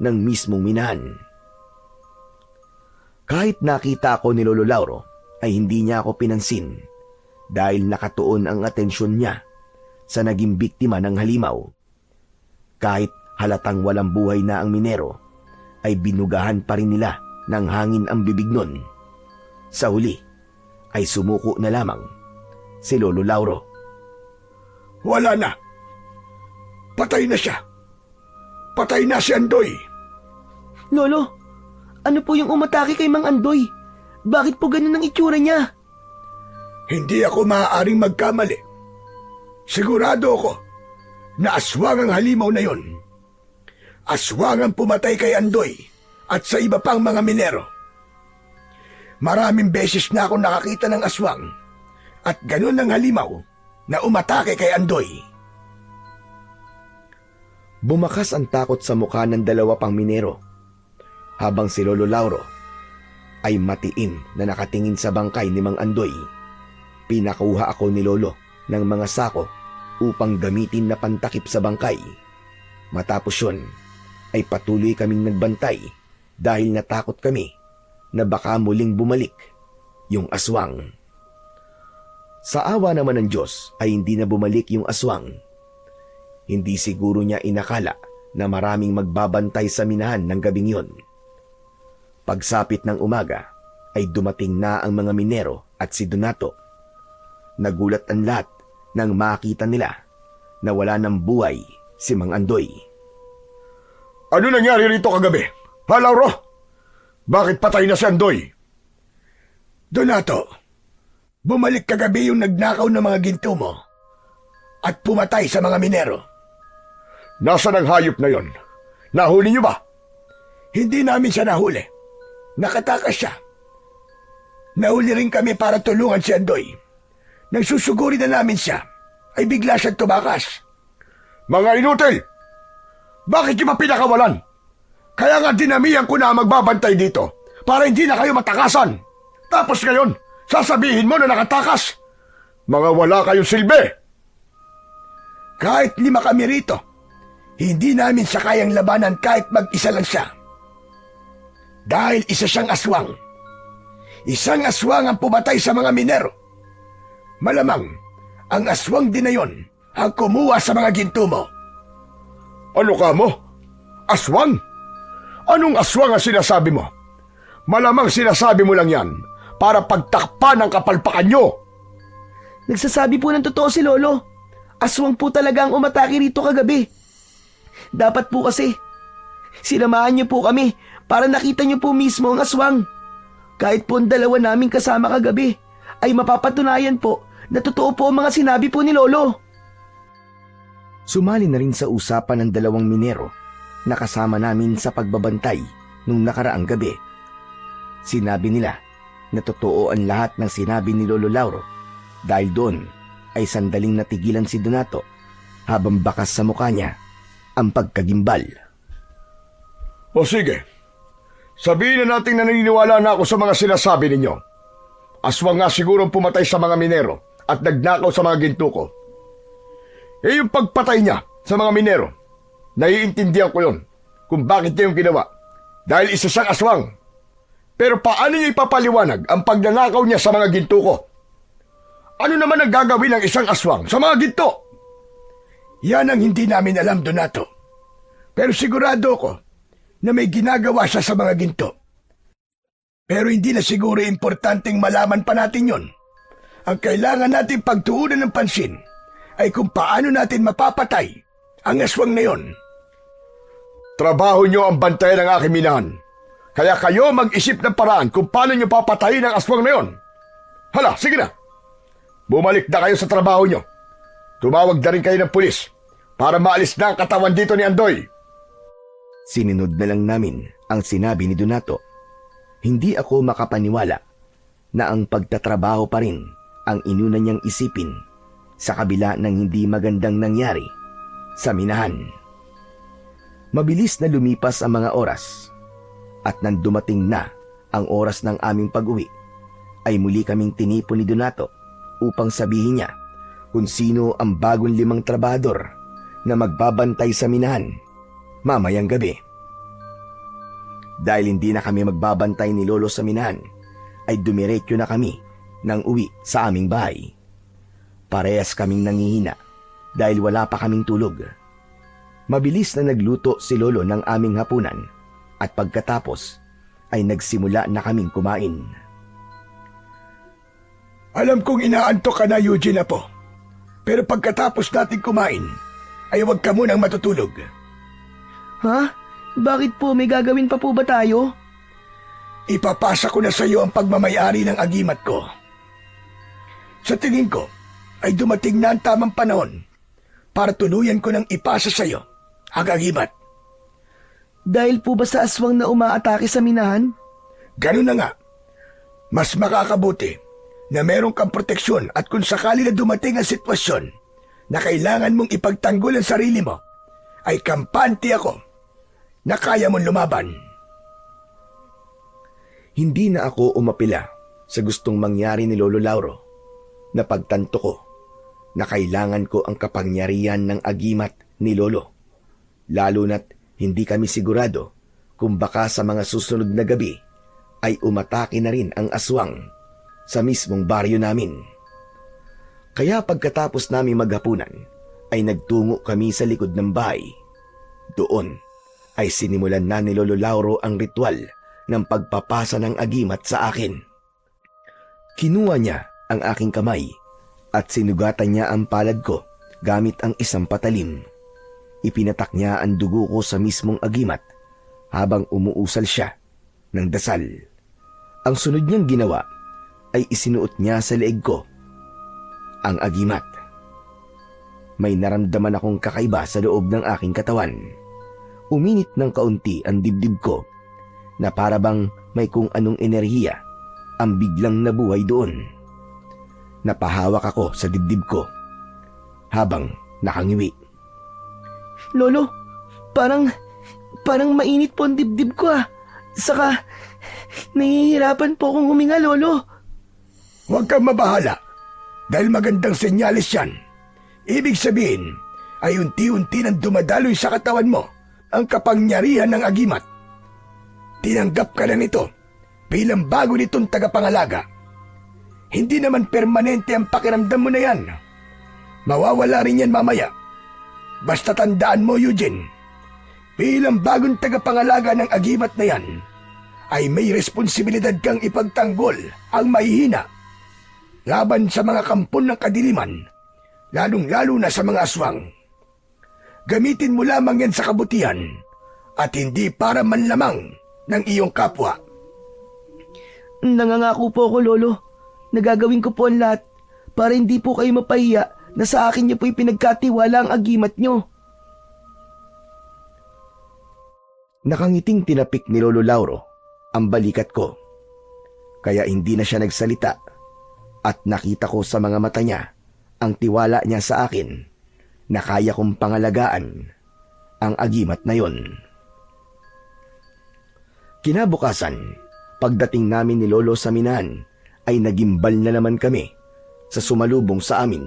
ng mismong minahan. Kahit nakita ako ni Lolo Lauro, ay hindi niya ako pinansin dahil nakatuon ang atensyon niya sa naging biktima ng halimaw. Kahit halatang walang buhay na ang minero, ay binugahan pa rin nila ng hangin ang bibig nun. Sa huli, ay sumuko na lamang si Lolo Lauro. Wala na. Patay na siya. Patay na si Andoy. Lolo, ano po yung umatake kay Mang Andoy? Bakit po ganun ang itsura niya? Hindi ako maaaring magkamali. Sigurado ako na aswang ang halimaw na yon. Aswang ang pumatay kay Andoy at sa iba pang mga minero. Maraming beses na ako nakakita ng aswang at ganun ang halimaw na umatake kay Andoy. Bumakas ang takot sa mukha ng dalawa pang minero habang si Lolo Lauro ay matiim na nakatingin sa bangkay ni Mang Andoy. Pinakuha ako ni Lolo ng mga sako upang gamitin na pantakip sa bangkay. Matapos yun, ay patuloy kaming nagbantay dahil natakot kami na baka muling bumalik yung aswang. Sa awa naman ng Diyos ay hindi na bumalik yung aswang. Hindi siguro niya inakala na maraming magbabantay sa minahan ng gabing yon. Pagsapit ng umaga ay dumating na ang mga minero at si Donato. Nagulat ang lahat nang makita nila na wala ng buhay si Mang Andoy. Ano nangyari rito kagabi? Ha, Lauro? Bakit patay na si Andoy? Donato, bumalik kagabi yung nagnakaw ng mga ginto mo at pumatay sa mga minero. Nasaan ang hayop na yon? Nahuli niyo ba? Hindi namin siya nahuli. Nakatakas siya. Nahuli rin kami para tulungan si Andoy. Nang susuguri na namin siya, ay bigla siyang tumakas. Mga inutil! Bakit niyo pinakawalan? Kaya nga dinamihan ko na magbabantay dito para hindi na kayo matakasan. Tapos ngayon, sasabihin mo na nakatakas. Mga wala kayong silbi. Kahit 5 kami rito, hindi namin siya kayang labanan kahit mag-isa lang siya. Dahil isa siyang aswang. Isang aswang ang pumatay sa mga minero. Malamang, ang aswang din na yon ang kumuha sa mga ginto mo. Ano ka mo? Aswang? Anong aswang ang sinasabi mo? Malamang sinasabi mo lang yan para pagtakpan ang kapalpakan nyo. Nagsasabi po ng totoo si Lolo. Aswang po talaga ang umatake rito kagabi. Dapat po kasi, sinamahan niyo po kami para nakita niyo po mismo ang aswang. Kahit po ang dalawa namin kasama kagabi, ay mapapatunayan po na totoo po ang mga sinabi po ni Lolo. Sumali na rin sa usapan ng dalawang minero na kasama namin sa pagbabantay nung nakaraang gabi. Sinabi nila na totoo ang lahat ng sinabi ni Lolo Lauro dahil doon ay sandaling natigilan si Donato habang bakas sa mukha niya ang pagkagimbal. O sige, sabihin na natin na naniniwala na ako sa mga sinasabi ninyo. Aswang nga siguro pumatay sa mga minero at nagnakaw sa mga ginto ko. Eh yung pagpatay niya sa mga minero, naiintindihan ko yun kung bakit niya yung ginawa. Dahil isa siyang aswang. Pero paano niya ipapaliwanag ang pagnanakaw niya sa mga ginto ko? Ano naman ang gagawin ng isang aswang sa mga ginto? Yan ang hindi namin alam, Donato. Pero sigurado ko na may ginagawa siya sa mga ginto. Pero hindi na siguro importanteng malaman pa natin yon. Ang kailangan natin pagtuunan ng pansin ay kung paano natin mapapatay ang aswang na yon. Trabaho niyo ang bantayan ng aking minahan. Kaya kayo mag-isip ng paraan kung paano niyo papatayin ang aswang na yon. Hala, sige na. Bumalik na kayo sa trabaho niyo. Tumawag na rin kayo ng pulis para maalis na ang katawan dito ni Andoy. Sinunod na lang namin ang sinabi ni Donato. Hindi ako makapaniwala na ang pagtatrabaho pa rin ang inuna niyang isipin sa kabila ng hindi magandang nangyari sa minahan. Mabilis na lumipas ang mga oras at nang dumating na ang oras ng aming pag-uwi ay muli kaming tinipon ni Donato upang sabihin niya kung sino ang bagong 5 trabador na magbabantay sa minahan mamayang gabi. Dahil hindi na kami magbabantay ni Lolo sa minahan, ay dumiretso na kami nang uwi sa aming bahay. Parehas kaming nangihina dahil wala pa kaming tulog. Mabilis na nagluto si Lolo ng aming hapunan at pagkatapos ay nagsimula na kaming kumain. Alam kong inaantok ka na, Eugene, Apo. Pero pagkatapos natin kumain, ay huwag ka munang matutulog. Ha? Bakit po? May gagawin pa po ba tayo? Ipapasa ko na sa iyo ang pagmamayari ng agimat ko. Sa tingin ko, ay dumating na ang tamang panahon para tuluyan ko ng ipasa sa iyo ang agimat. Dahil po ba sa aswang na umaatake sa minahan? Ganun na nga. Mas makakabuti na meron kang proteksyon at kung sakali na dumating ang sitwasyon na kailangan mong ipagtanggol ang sarili mo, ay kampante ako na kaya mong lumaban. Hindi na ako umapila sa gustong mangyari ni Lolo Lauro. Napagtanto ko na kailangan ko ang kapangyarihan ng agimat ni Lolo. Lalo na't hindi kami sigurado kung baka sa mga susunod na gabi ay umatake na rin ang aswang sa mismong baryo namin. Kaya pagkatapos namin maghapunan ay nagtungo kami sa likod ng bahay. Doon ay sinimulan na ni Lolo Lauro ang ritual ng pagpapasa ng agimat sa akin. Kinuha niya ang aking kamay at sinugatan niya ang palad ko gamit ang isang patalim. Ipinatak niya ang dugo ko sa mismong agimat habang umuusal siya ng dasal. Ang sunod niyang ginawa ay isinuot niya sa leeg ko ang agimat. May naramdaman akong kakaiba sa loob ng aking katawan. Uminit ng kaunti ang dibdib ko na para bang may kung anong enerhiya ang biglang nabuhay doon. Napahawak ako sa dibdib ko habang nakangiwi. Lolo, parang mainit po ang dibdib ko ah. Saka, nahihirapan po akong huminga, Lolo. Huwag kang mabahala dahil magandang senyales yan. Ibig sabihin ay unti-unti nang dumadaloy sa katawan mo ang kapangyarihan ng agimat. Tinanggap ka na nito bilang bago nitong tagapangalaga. Hindi naman permanente ang pakiramdam mo na yan. Mawawala rin yan mamaya. Basta tandaan mo, Eugene, bilang bagong tagapangalaga ng agimat na yan, ay may responsibilidad kang ipagtanggol ang mahihina laban sa mga kampon ng kadiliman, lalong-lalo na sa mga aswang. Gamitin mo lamang yan sa kabutihan at hindi para manlamang ng iyong kapwa. Nangangako po ako, Lolo. Nagagawin ko po ang lahat para hindi po kayo mapahiya na sa akin niyo po ipinagkatiwala ang agimat niyo. Nakangiting tinapik ni Lolo Lauro ang balikat ko. Kaya hindi na siya nagsalita at nakita ko sa mga mata niya ang tiwala niya sa akin na kaya kong pangalagaan ang agimat na yon. Kinabukasan, pagdating namin ni Lolo sa minahan ay nagimbal na naman kami sa sumalubong sa amin.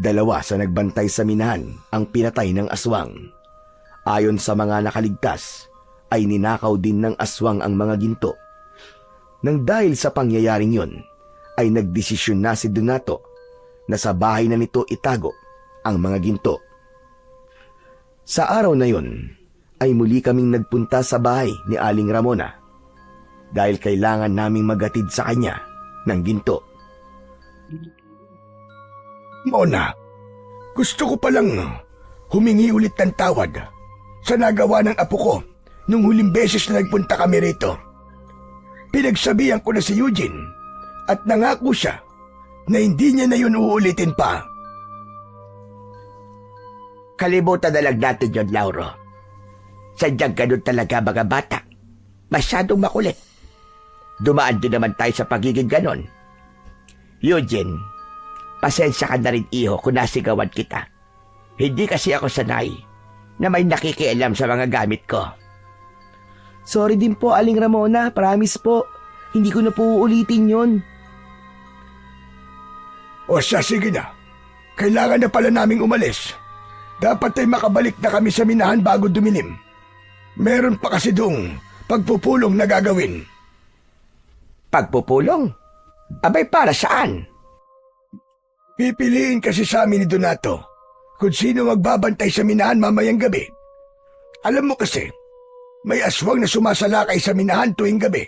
2 sa nagbantay sa minahan ang pinatay ng aswang. Ayon sa mga nakaligtas, ay ninakaw din ng aswang ang mga ginto. Nang dahil sa pangyayaring yon, ay nagdesisyon na si Donato na sa bahay na nito itago ang mga ginto. Sa araw na yon, ay muli kaming nagpunta sa bahay ni Aling Ramona dahil kailangan naming maghatid sa kanya ng ginto. Mona, gusto ko palang humingi ulit ng tawad sa nagawa ng apo ko nung huling beses na nagpunta kami rito. Pinagsabihan ko na si Eugene at nangako siya na hindi niya na yun uulitin pa. Kalimutan na lang natin yun, Lauro. Sadyang ganun talaga mga bata. Masyadong makulit. Dumaan din naman tayo sa pagiging ganon. Eugene, pasensya ka na rin, iho, kung nasigawan kita. Hindi kasi ako sanay na may nakikialam sa mga gamit ko. Sorry din po, Aling Ramona. Promise po. Hindi ko na po uulitin yon. O siya, sige na. Kailangan na pala naming umalis. Dapat ay makabalik na kami sa minahan bago dumilim. Meron pa kasi doong pagpupulong na gagawin. Pagpupulong? Abay, para saan? Pipiliin kasi sa amin ni Donato kung sino magbabantay sa minahan mamayang gabi. Alam mo kasi, may aswang na sumasalakay sa minahan tuwing gabi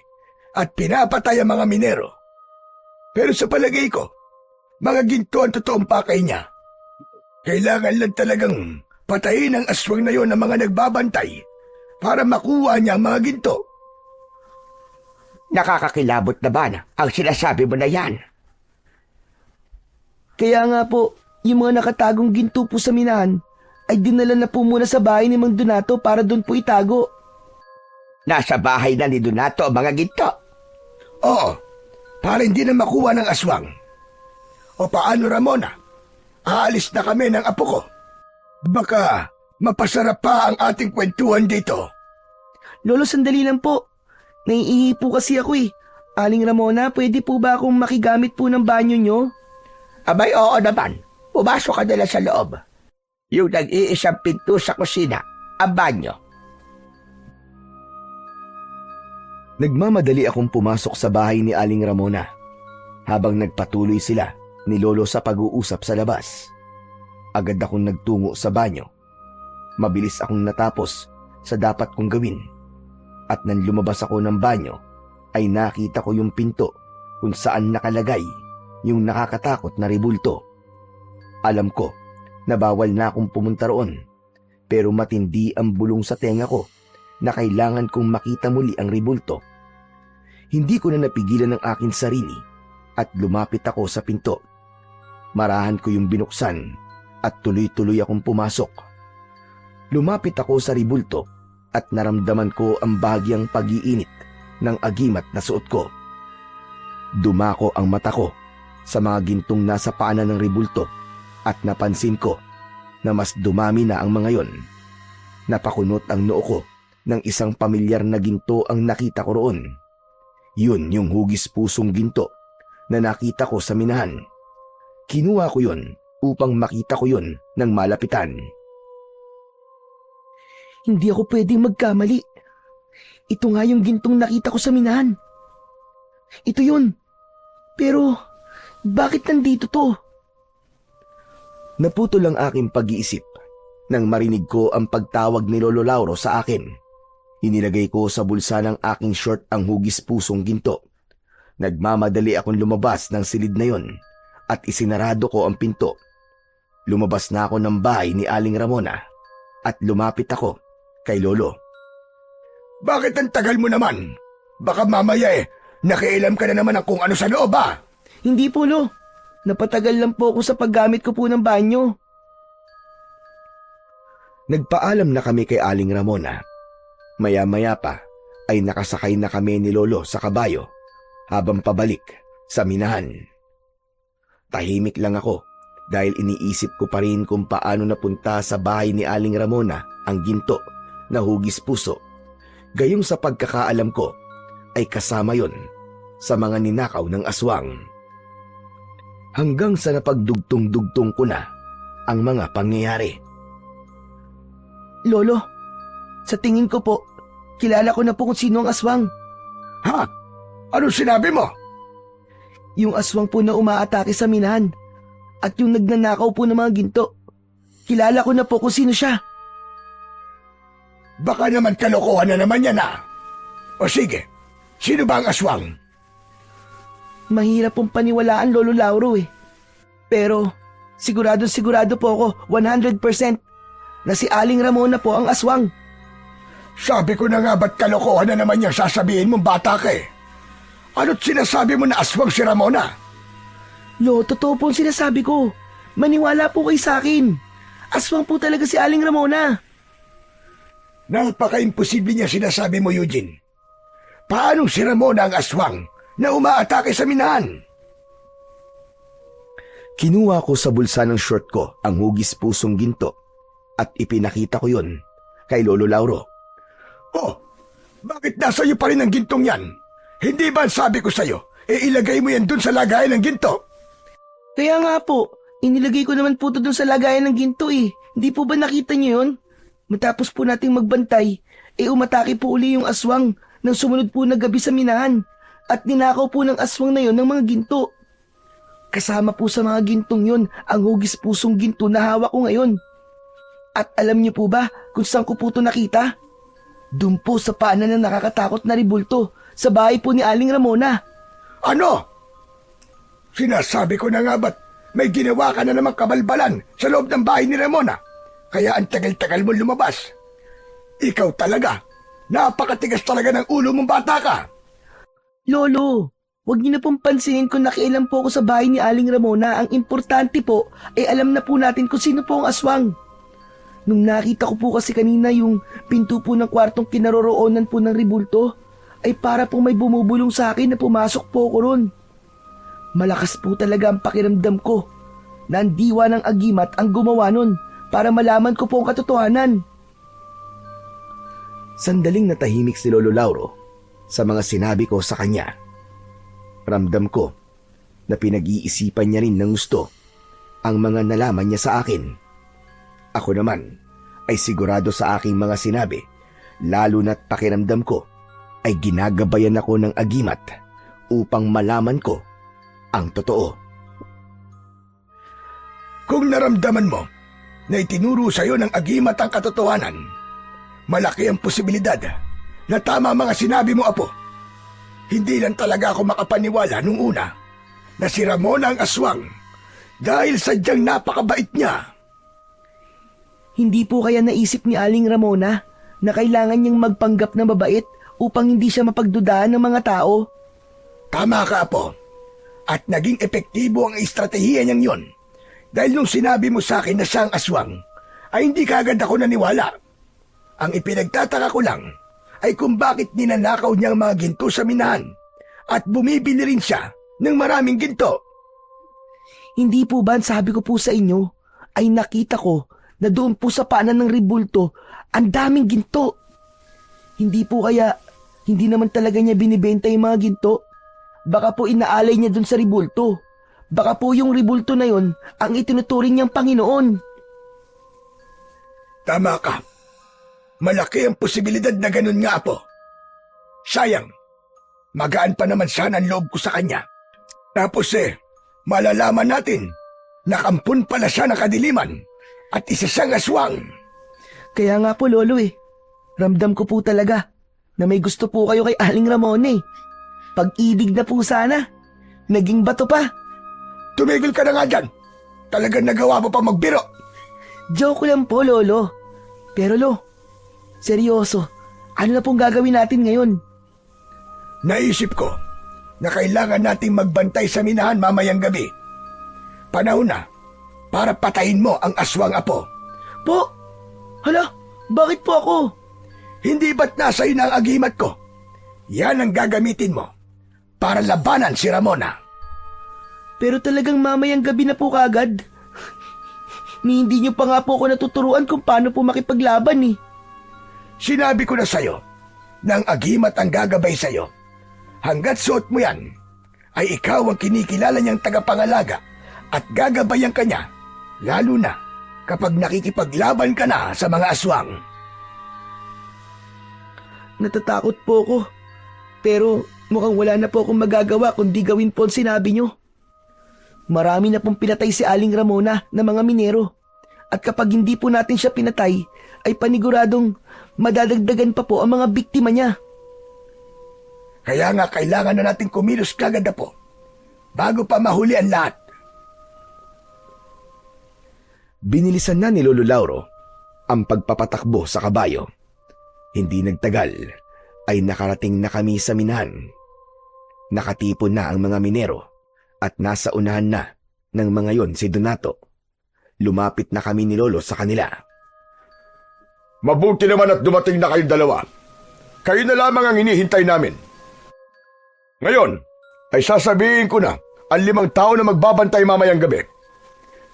at pinapatay ang mga minero. Pero sa palagay ko, mga ginto ang totoong pakay niya. Kailangan lang talagang patayin ang aswang na yon ng mga nagbabantay para makuha niya ang mga ginto. Nakakakilabot na ba ang sinasabi mo na yan? Kaya nga po, yung mga nakatagong ginto po sa minahan ay dinala na po muna sa bahay ni Mang Donato para doon po itago. Nasa bahay na ni Donato ang mga ginto. Oo, para hindi na makuha ng aswang. O paano, Ramona? Aalis na kami ng apo ko. Baka mapasarap pa ang ating kwentuhan dito. Lolo, sandali lang po. Naiihi po kasi ako eh. Aling Ramona, pwede po ba akong makigamit po ng banyo nyo? Abay, oo naman. Pumasok ka nila sa loob. Yung nag-iisang pinto sa kusina, ang banyo. Nagmamadali akong pumasok sa bahay ni Aling Ramona habang nagpatuloy sila ni Lolo sa pag-uusap sa labas. Agad akong nagtungo sa banyo. Mabilis akong natapos sa dapat kong gawin. At nang lumabas ako ng banyo, ay nakita ko yung pinto kung saan nakalagay yung nakakatakot na ribulto. Alam ko na bawal na akong pumunta roon, pero matindi ang bulong sa tenga ko na kailangan kong makita muli ang ribulto. Hindi ko na napigilan ang aking sarili at lumapit ako sa pinto. Marahan ko yung binuksan at tuloy-tuloy akong pumasok. Lumapit ako sa ribulto at naramdaman ko ang bahagyang pag-iinit ng agimat na suot ko. Dumako ang mata ko sa mga gintong nasa paanan ng ribulto at napansin ko na mas dumami na ang mga yon. Napakunot ang noo ko ng isang pamilyar na ginto ang nakita ko roon. Yun yung hugis pusong ginto na nakita ko sa minahan. Kinuha ko yun upang makita ko yun ng malapitan. Hindi ako pwedeng magkamali. Ito nga yung gintong nakita ko sa minahan. Ito yun. Pero, bakit nandito to? Naputol ang aking pag-iisip nang marinig ko ang pagtawag ni Lolo Lauro sa akin. Inilagay ko sa bulsa ng aking short ang hugis pusong ginto. Nagmamadali akong lumabas ng silid na yon at isinarado ko ang pinto. Lumabas na ako ng bahay ni Aling Ramona at lumapit ako kay Lolo. Bakit ang tagal mo naman? Baka mamaya Nakialam ka na naman ang kung ano sa loob ah. Hindi po, Lo. Napatagal lang po ako sa paggamit ko po ng banyo. Nagpaalam na kami kay Aling Ramona. Maya-maya pa ay nakasakay na kami ni Lolo sa kabayo habang pabalik sa minahan. Tahimik lang ako dahil iniisip ko pa rin kung paano napunta sa bahay ni Aling Ramona ang ginto na hugis puso. Gayong sa pagkakaalam ko ay kasama yon sa mga ninakaw ng aswang. Hanggang sa napagdugtong-dugtong ko na ang mga pangyayari. Lolo, sa tingin ko po, kilala ko na po kung sino ang aswang. Ha? Anong sinabi mo? Yung aswang po na umaatake sa minahan at yung nagnanakaw po ng mga ginto. Kilala ko na po kung sino siya. Baka naman kalokohan na naman yan ah. O sige, sino ba ang aswang? Mahirap pong paniwalaan, Lolo Lauro eh. Pero sigurado po ako 100% na si Aling Ramona po ang aswang. Sabi ko na nga ba't kalokohan na naman yung sasabihin mong bata ka eh? Ano't sinasabi mo na aswang si Ramona? Lo, totoo po ang sinasabi ko. Maniwala po kayo sa akin. Aswang po talaga si Aling Ramona. Napaka-imposible niya sinasabi mo, Eugene. Paanong si Ramona ang aswang na umaatake sa minahan? Kinuha ko sa bulsa ng short ko ang hugis pusong ginto at ipinakita ko yon kay Lolo Lauro. Oh, bakit nasa iyo pa rin ang gintong yan? Hindi ba sabi ko sa'yo, ilagay mo yan dun sa lagayan ng ginto? Kaya nga po, inilagay ko naman po ito dun sa lagayan ng ginto eh. Hindi po ba nakita niyo yun? Matapos po nating magbantay, umatake po uli yung aswang nang sumunod po na gabi sa minahan at ninakaw po ng aswang na yon ng mga ginto. Kasama po sa mga gintong yon ang hugis pusong ginto na hawak ko ngayon. At alam niyo po ba kung saan ko po ito nakita? Doon po sa paanan ng nakakatakot na ribulto sa bahay po ni Aling Ramona. Ano? Sinasabi ko na nga ba't may ginawa ka na namang kabalbalan sa loob ng bahay ni Ramona? Kaya ang tagal-tagal mo lumabas. Ikaw talaga, napakatigas talaga ng ulo mong bata ka. Lolo, huwag niyo na pong pansinin kung nakialam po ako sa bahay ni Aling Ramona. Ang importante po ay alam na po natin kung sino po ang aswang. Nung nakita ko po kasi kanina yung pinto po ng kwartong kinaroroonan po ng ribulto, ay para pong may bumubulong sa akin na pumasok po ko ron. Malakas po talaga ang pakiramdam ko na ang diwa ng agimat ang gumawa nun para malaman ko po ang katotohanan. Sandaling natahimik si Lolo Lauro sa mga sinabi ko sa kanya. Ramdam ko na pinag-iisipan niya rin ng gusto ang mga nalaman niya sa akin. Ako naman ay sigurado sa aking mga sinabi, lalo na't pakiramdam ko ay ginagabayan ako ng agimat upang malaman ko ang totoo. Kung naramdaman mo na itinuro sa iyo ng agimat ang katotohanan, malaki ang posibilidad na tama mga sinabi mo, Apo. Hindi lang talaga ako makapaniwala nung una na si Ramona ang aswang dahil sadyang napakabait niya. Hindi po kaya naisip ni Aling Ramona na kailangan niyang magpanggap na mabait upang hindi siya mapagdudahan ng mga tao? Tama ka, Apo. At naging epektibo ang estratehiya niyang yon. Dahil nung sinabi mo sa akin na siya ang aswang, ay hindi kaagad ako naniwala. Ang ipinagtataka ko lang ay kung bakit ninanakaw niya ang mga ginto sa minahan at bumibili rin siya ng maraming ginto. Hindi po ba sabi ko po sa inyo ay nakita ko na doon po sa paanan ng ribulto ang daming ginto. Hindi po kaya hindi naman talaga niya binibenta yung mga ginto. Baka po inaalay niya doon sa ribulto. Baka po yung ribulto na yon ang itinuturing niyang Panginoon. Tama ka. Malaki ang posibilidad na ganun nga, Apo. Sayang, magaan pa naman sana ang loob ko sa kanya. Tapos malalaman natin na kampun pala siya ng kadiliman at isa siyang aswang. Kaya nga po, Lolo ramdam ko po talaga na may gusto po kayo kay Aling Ramona Pag-ibig na po sana. Naging bato pa. Tumigil ka na nga dyan. Talagang nagawa mo pa magbiro. Joke lang po, Lolo. Pero seryoso, ano na pong gagawin natin ngayon? Naisip ko, na kailangan nating magbantay sa minahan mamayang gabi. Panahon na para patayin mo ang aswang apo. Po? Hala, bakit po ako? Hindi ba't nasa iyo na ang agimat ko? Yan ang gagamitin mo para labanan si Ramona. Pero talagang mamayang gabi na po kagad. Ni hindi niyo pa nga po ako natuturuan kung paano po makipaglaban eh. Sinabi ko na sa'yo na ang agimat ang gagabay sa'yo. Hanggat suot mo yan, ay ikaw ang kinikilala niyang tagapangalaga at gagabayan ka niya, lalo na kapag nakikipaglaban ka na sa mga aswang. Natatakot po ako. Pero mukhang wala na po akong magagawa kundi gawin po ang sinabi niyo. Marami na pong pinatay si Aling Ramona na mga minero. At kapag hindi po natin siya pinatay, ay paniguradong madadagdagan pa po ang mga biktima niya. Kaya nga kailangan na natin kumilos kagad na po, bago pa mahuli ang lahat. Binilisan na ni Lolo Lauro ang pagpapatakbo sa kabayo. Hindi nagtagal ay nakarating na kami sa minahan. Nakatipon na ang mga minero at nasa unahan na ng mga yon si Donato. Lumapit na kami ni Lolo sa kanila. Mabuti naman at dumating na kayong dalawa. Kayo na lamang ang hinihintay namin. Ngayon, ay sasabihin ko na ang 5 tao na magbabantay mamayang gabi.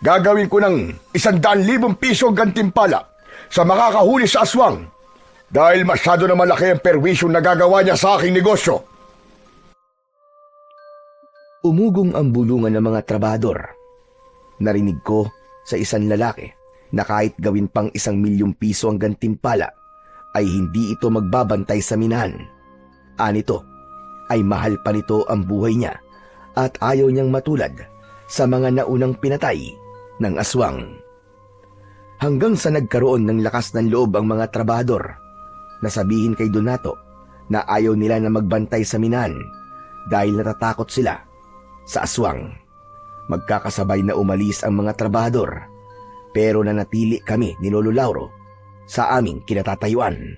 Gagawin ko ng 100,000 piso gantimpala sa makakahuli sa aswang dahil masyado na malaki ang perwisyong nagagawa niya sa aking negosyo. Umugong ang bulungan ng mga trabador. Narinig ko sa isang lalaki na kahit gawin pang 1,000,000 piso ang gantimpala ay hindi ito magbabantay sa minahan. Anito ay mahal pa nito ang buhay niya at ayaw niyang matulad sa mga naunang pinatay ng aswang. Hanggang sa nagkaroon ng lakas ng loob ang mga trabador na sabihin kay Donato na ayaw nila na magbantay sa minahan dahil natatakot sila sa aswang. Magkakasabay na umalis ang mga trabador pero nanatili kami ni Lolo Lauro sa aming kinatatayuan.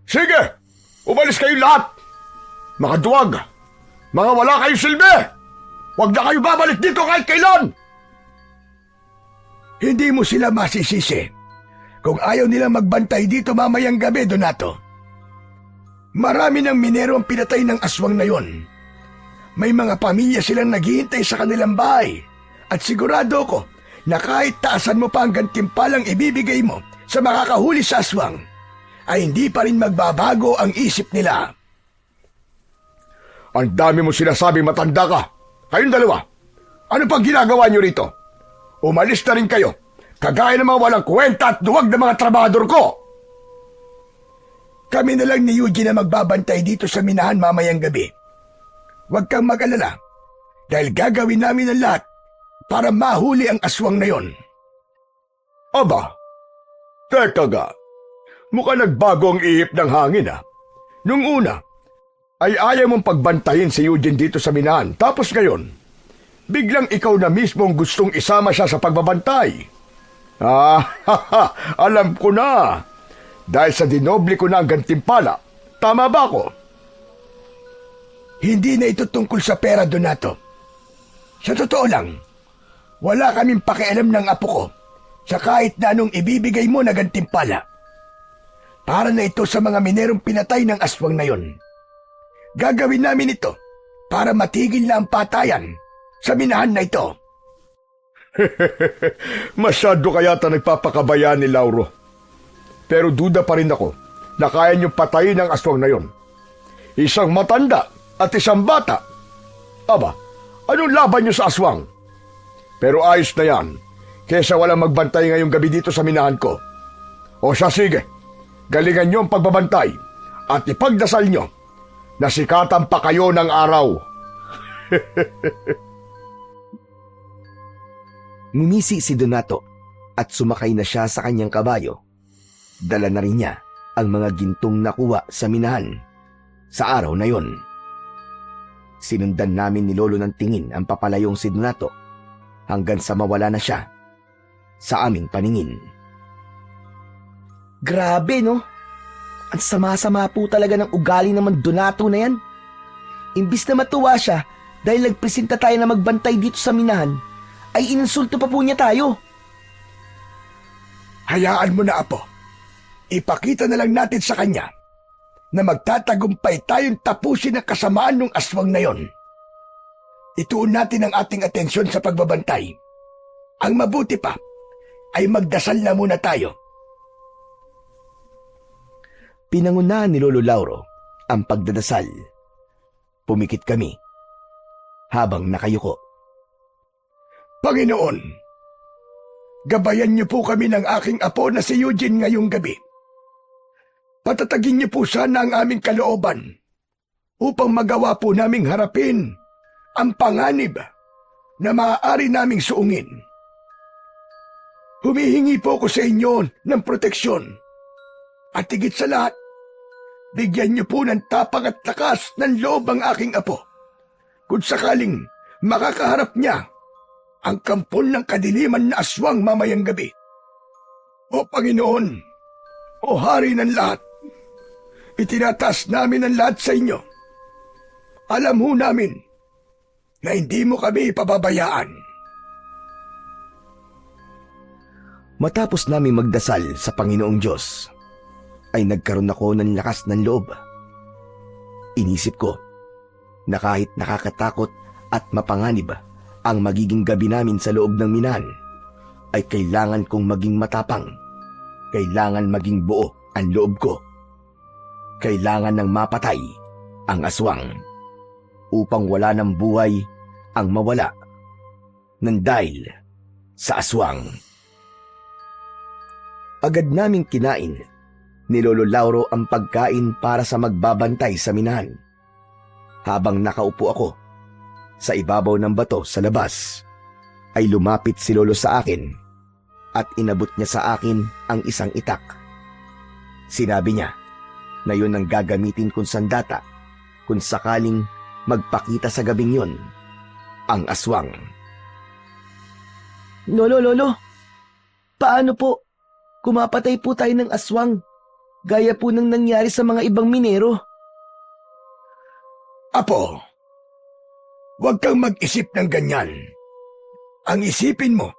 Sige! Umalis kayo lahat! Mga duwag! Mga wala kayong silbi! Huwag na kayo babalik dito kahit kailan! Hindi mo sila masisisi kung ayaw nilang magbantay dito mamayang gabi, Donato. Marami ng minero ang pinatay ng aswang na yon. May mga pamilya silang naghihintay sa kanilang bahay at sigurado ko na kahit taasan mo pa ang gantimpalang ibibigay mo sa makakahuli sa aswang, ay hindi pa rin magbabago ang isip nila. Ang dami mo sinasabi, matanda ka. Kayong dalawa, ano pang ginagawa niyo rito? Umalis na rin kayo, kagaya ng mga walang kwenta at duwag na mga trabador ko. Kami na lang ni Eugene na magbabantay dito sa minahan mamayang gabi. Huwag kang mag-alala, dahil gagawin namin ang lahat para mahuli ang aswang na yon. Aba, teka ga, mukhang nagbago ang ihip ng hangin. Nung una, ay ayaw mong pagbantayin si Eugene dito sa minahan, tapos ngayon, biglang ikaw na mismo ang gustong isama siya sa pagbabantay. Alam ko na. Dahil sa dinoble ko na ang gantimpala, tama ba ako? Hindi na ito tungkol sa pera, Donato. Sa totoo lang, wala kaming pakialam ng apo ko sa kahit na anong ibibigay mo na gantimpala. Para na ito sa mga minerong pinatay ng aswang na yon. Gagawin namin ito para matigil na ang patayan sa minahan na ito. Masyado kayata nagpapakabaya ni Lauro. Pero duda pa rin ako na kaya niyong patayin ang aswang na yon. Isang matanda at isang bata. Aba, anong laban niyo sa aswang? Pero ayos na yan, kesa walang magbantay ngayong gabi dito sa minahan ko. O siya, sige, galingan niyo ang pagbabantay at ipagdasal niyo na sikatan pa kayo ng araw. Ngumisi si Donato at sumakay na siya sa kanyang kabayo. Dala na rin niya ang mga gintong nakuha sa minahan sa araw na yon. Sinundan namin ni Lolo ng tingin ang papalayong si Donato hanggang sa mawala na siya sa aming paningin. Grabe, no? Ang sama-sama po talaga ng ugali naman Donato na yan. Imbis na matuwa siya dahil nagpresenta tayo na magbantay dito sa minahan, ay ininsulto pa po niya tayo. Hayaan mo na, Apo. Ipakita na lang natin sa kanya na magtatagumpay tayong tapusin ang kasamaan ng aswang na yon. Ituon natin ang ating atensyon sa pagbabantay. Ang mabuti pa ay magdasal na muna tayo. Pinangunahan ni Lolo Lauro ang pagdadasal. Pumikit kami habang nakayuko. Panginoon, gabayan niyo po kami ng aking apo na si Eugene ngayong gabi. Patatagin niyo po sana ang aming kalooban upang magawa po naming harapin ang panganib na maaari naming suungin. Humihingi po ko sa inyo ng proteksyon at higit sa lahat, bigyan niyo po ng tapang at lakas ng loob ang aking apo kung sakaling makakaharap niya ang kampon ng kadiliman na aswang mamayang gabi. O Panginoon, o Hari ng lahat, itinataas namin ang lahat sa inyo. Alam ho namin na hindi mo kami pababayaan. Matapos namin magdasal sa Panginoong Diyos, ay nagkaroon ako ng lakas ng loob. Inisip ko na kahit nakakatakot at mapanganib ang magiging gabi namin sa loob ng minahan, ay kailangan kong maging matapang. Kailangan maging buo ang loob ko. Kailangan ng mapatay ang aswang upang wala ng buhay ang mawala ng dahil sa aswang. Agad naming kinain ni Lolo Lauro ang pagkain para sa magbabantay sa minahan. Habang nakaupo ako sa ibabaw ng bato sa labas, ay lumapit si Lolo sa akin at inabot niya sa akin ang isang itak. Sinabi niya na yun ang gagamitin kong sandata kung sakaling magpakita sa gabing yun ang aswang. Lolo, paano po? Kumapatay po tayo ng aswang, gaya po ng nangyari sa mga ibang minero. Apo, huwag kang mag-isip ng ganyan. Ang isipin mo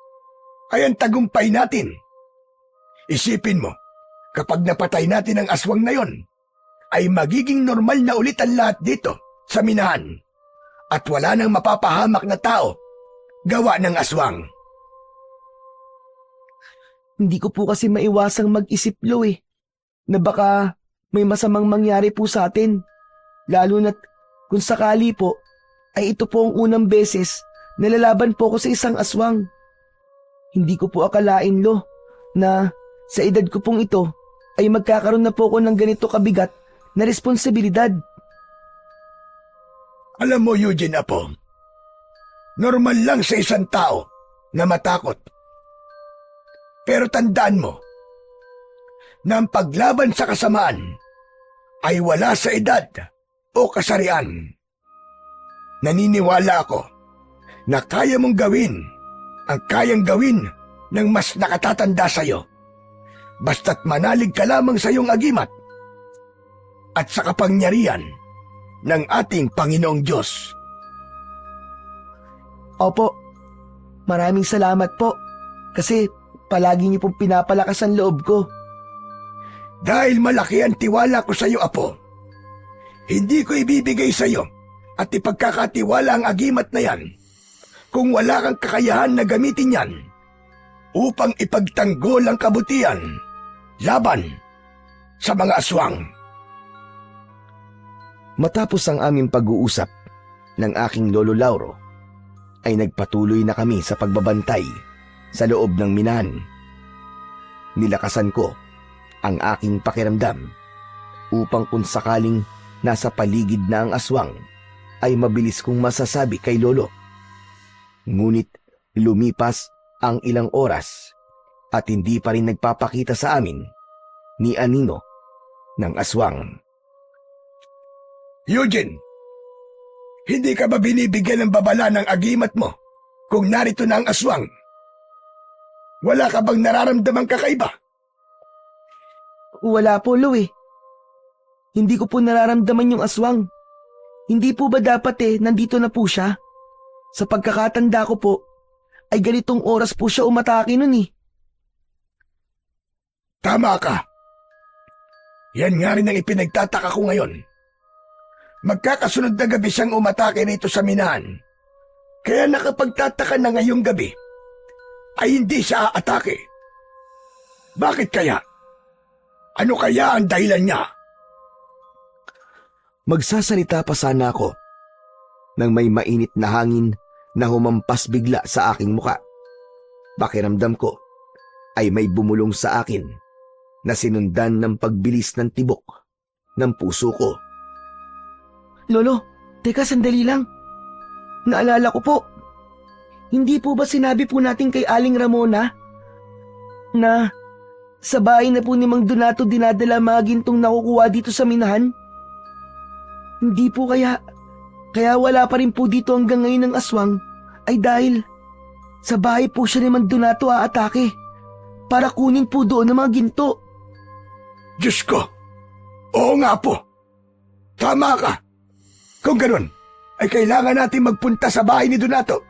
ay ang tagumpay natin. Isipin mo, kapag napatay natin ang aswang na yon, ay magiging normal na ulit ang lahat dito sa minahan at wala nang mapapahamak na tao gawa ng aswang. Hindi ko po kasi maiwasang mag-isip, Lo, na baka may masamang mangyari po sa atin. Lalo na't kung sakali po, ay ito po ang unang beses na lalaban po ko sa isang aswang. Hindi ko po akalain, Lo, na sa edad ko pong ito ay magkakaroon na po ko ng ganito kabigat na responsibilidad. Alam mo, Eugene, Apo, normal lang sa isang tao na matakot. Pero tandaan mo na ang paglaban sa kasamaan ay wala sa edad o kasarian. Naniniwala ako na kaya mong gawin ang kayang gawin ng mas nakatatanda sa iyo, basta't manalig ka lamang sa iyong agimat at sa kapangyarihan ng ating Panginoong Diyos. Opo, maraming salamat po kasi palagi niyo pong pinapalakas ang loob ko. Dahil malaki ang tiwala ko sa iyo, Apo, hindi ko ibibigay sa iyo at ipagkakatiwala ang agimat na yan kung wala kang kakayahan na gamitin yan upang ipagtanggol ang kabutihan laban sa mga aswang. Matapos ang aming pag-uusap ng aking Lolo Lauro, ay nagpatuloy na kami sa pagbabantay sa loob ng minahan. Nilakasan ko ang aking pakiramdam upang kung sakaling nasa paligid na ang aswang, ay mabilis kong masasabi kay Lolo. Ngunit lumipas ang ilang oras at hindi pa rin nagpapakita sa amin ni anino ng aswang. Eugene, hindi ka ba binibigyan ng babala ng agimat mo kung narito na ang aswang? Wala ka bang nararamdamang kakaiba? Wala po, Lo. Hindi ko po nararamdaman yung aswang. Hindi po ba dapat nandito na po siya? Sa pagkakatanda ko po, ay ganitong oras po siya umatake nun eh. Tama ka. Yan nga rin ang ipinagtataka ko ngayon. Magkakasunod na gabi siyang umatake rito sa minahan. Kaya nakapagtataka na ngayong gabi ay hindi siya aatake. Bakit kaya? Ano kaya ang dahilan niya? Magsasalita pa sana ako nang may mainit na hangin na humampas bigla sa aking muka. Pakiramdam ko ay may bumulong sa akin na sinundan ng pagbilis ng tibok ng puso ko. Lolo, teka sandali lang. Naalala ko po. Hindi po ba sinabi po natin kay Aling Ramona na sa bahay na po ni Mang Donato dinadala mga gintong nakukuha dito sa minahan? Hindi po kaya wala pa rin po dito hanggang ngayon ng aswang ay dahil sa bahay po siya ni Mang Donato aatake para kunin po doon ang mga ginto. Diyos ko! Oo nga po! Tama ka! Kung ganun, ay kailangan natin magpunta sa bahay ni Donato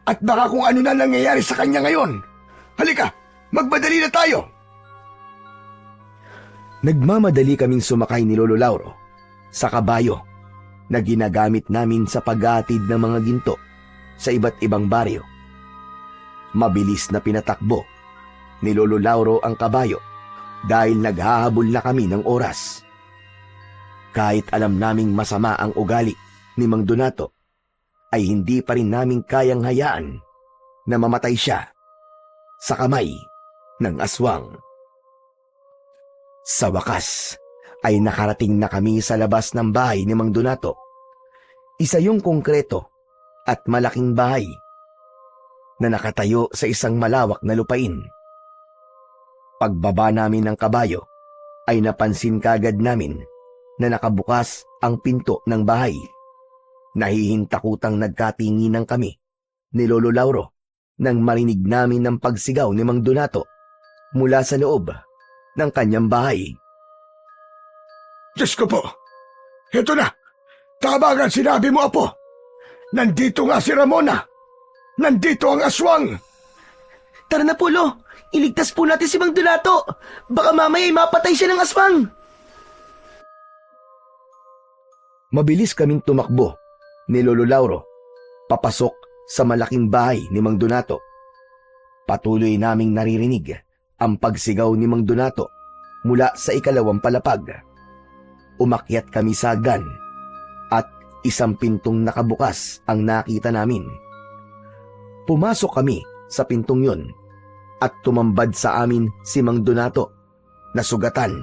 at baka kung ano na nangyayari sa kanya ngayon. Halika, magmadali na tayo! Nagmamadali kaming sumakay ni Lolo Lauro sa kabayo na ginagamit namin sa pag-aatid ng mga ginto sa iba't ibang baryo. Mabilis na pinatakbo ni Lolo Lauro ang kabayo dahil naghahabol na kami ng oras. Kahit alam naming masama ang ugali ni Mang Donato, ay hindi pa rin namin kayang hayaan na mamatay siya sa kamay ng aswang. Sa wakas, ay nakarating na kami sa labas ng bahay ni Mang Donato. Isa yung konkreto at malaking bahay na nakatayo sa isang malawak na lupain. Pagbaba namin ng kabayo, ay napansin kagad namin na nakabukas ang pinto ng bahay. Nahihintakutang nagkatinginan kami ni Lolo Lauro nang marinig namin ng pagsigaw ni Mang Donato mula sa loob ng kanyang bahay. Diyos ko po! Heto na! Tama nga sinabi mo, Apo! Nandito nga si Ramona! Nandito ang aswang! Tara na po, Lo! Iligtas po natin si Mang Donato! Baka mamaya ay mapatay siya ng aswang! Mabilis kaming tumakbo ni Lolo Lauro papasok sa malaking bahay ni Mang Donato. Patuloy naming naririnig ang pagsigaw ni Mang Donato mula sa ikalawang palapag. Umakyat kami sa hagdan at isang pintong nakabukas ang nakita namin. Pumasok kami sa pintong yun at tumambad sa amin si Mang Donato na sugatan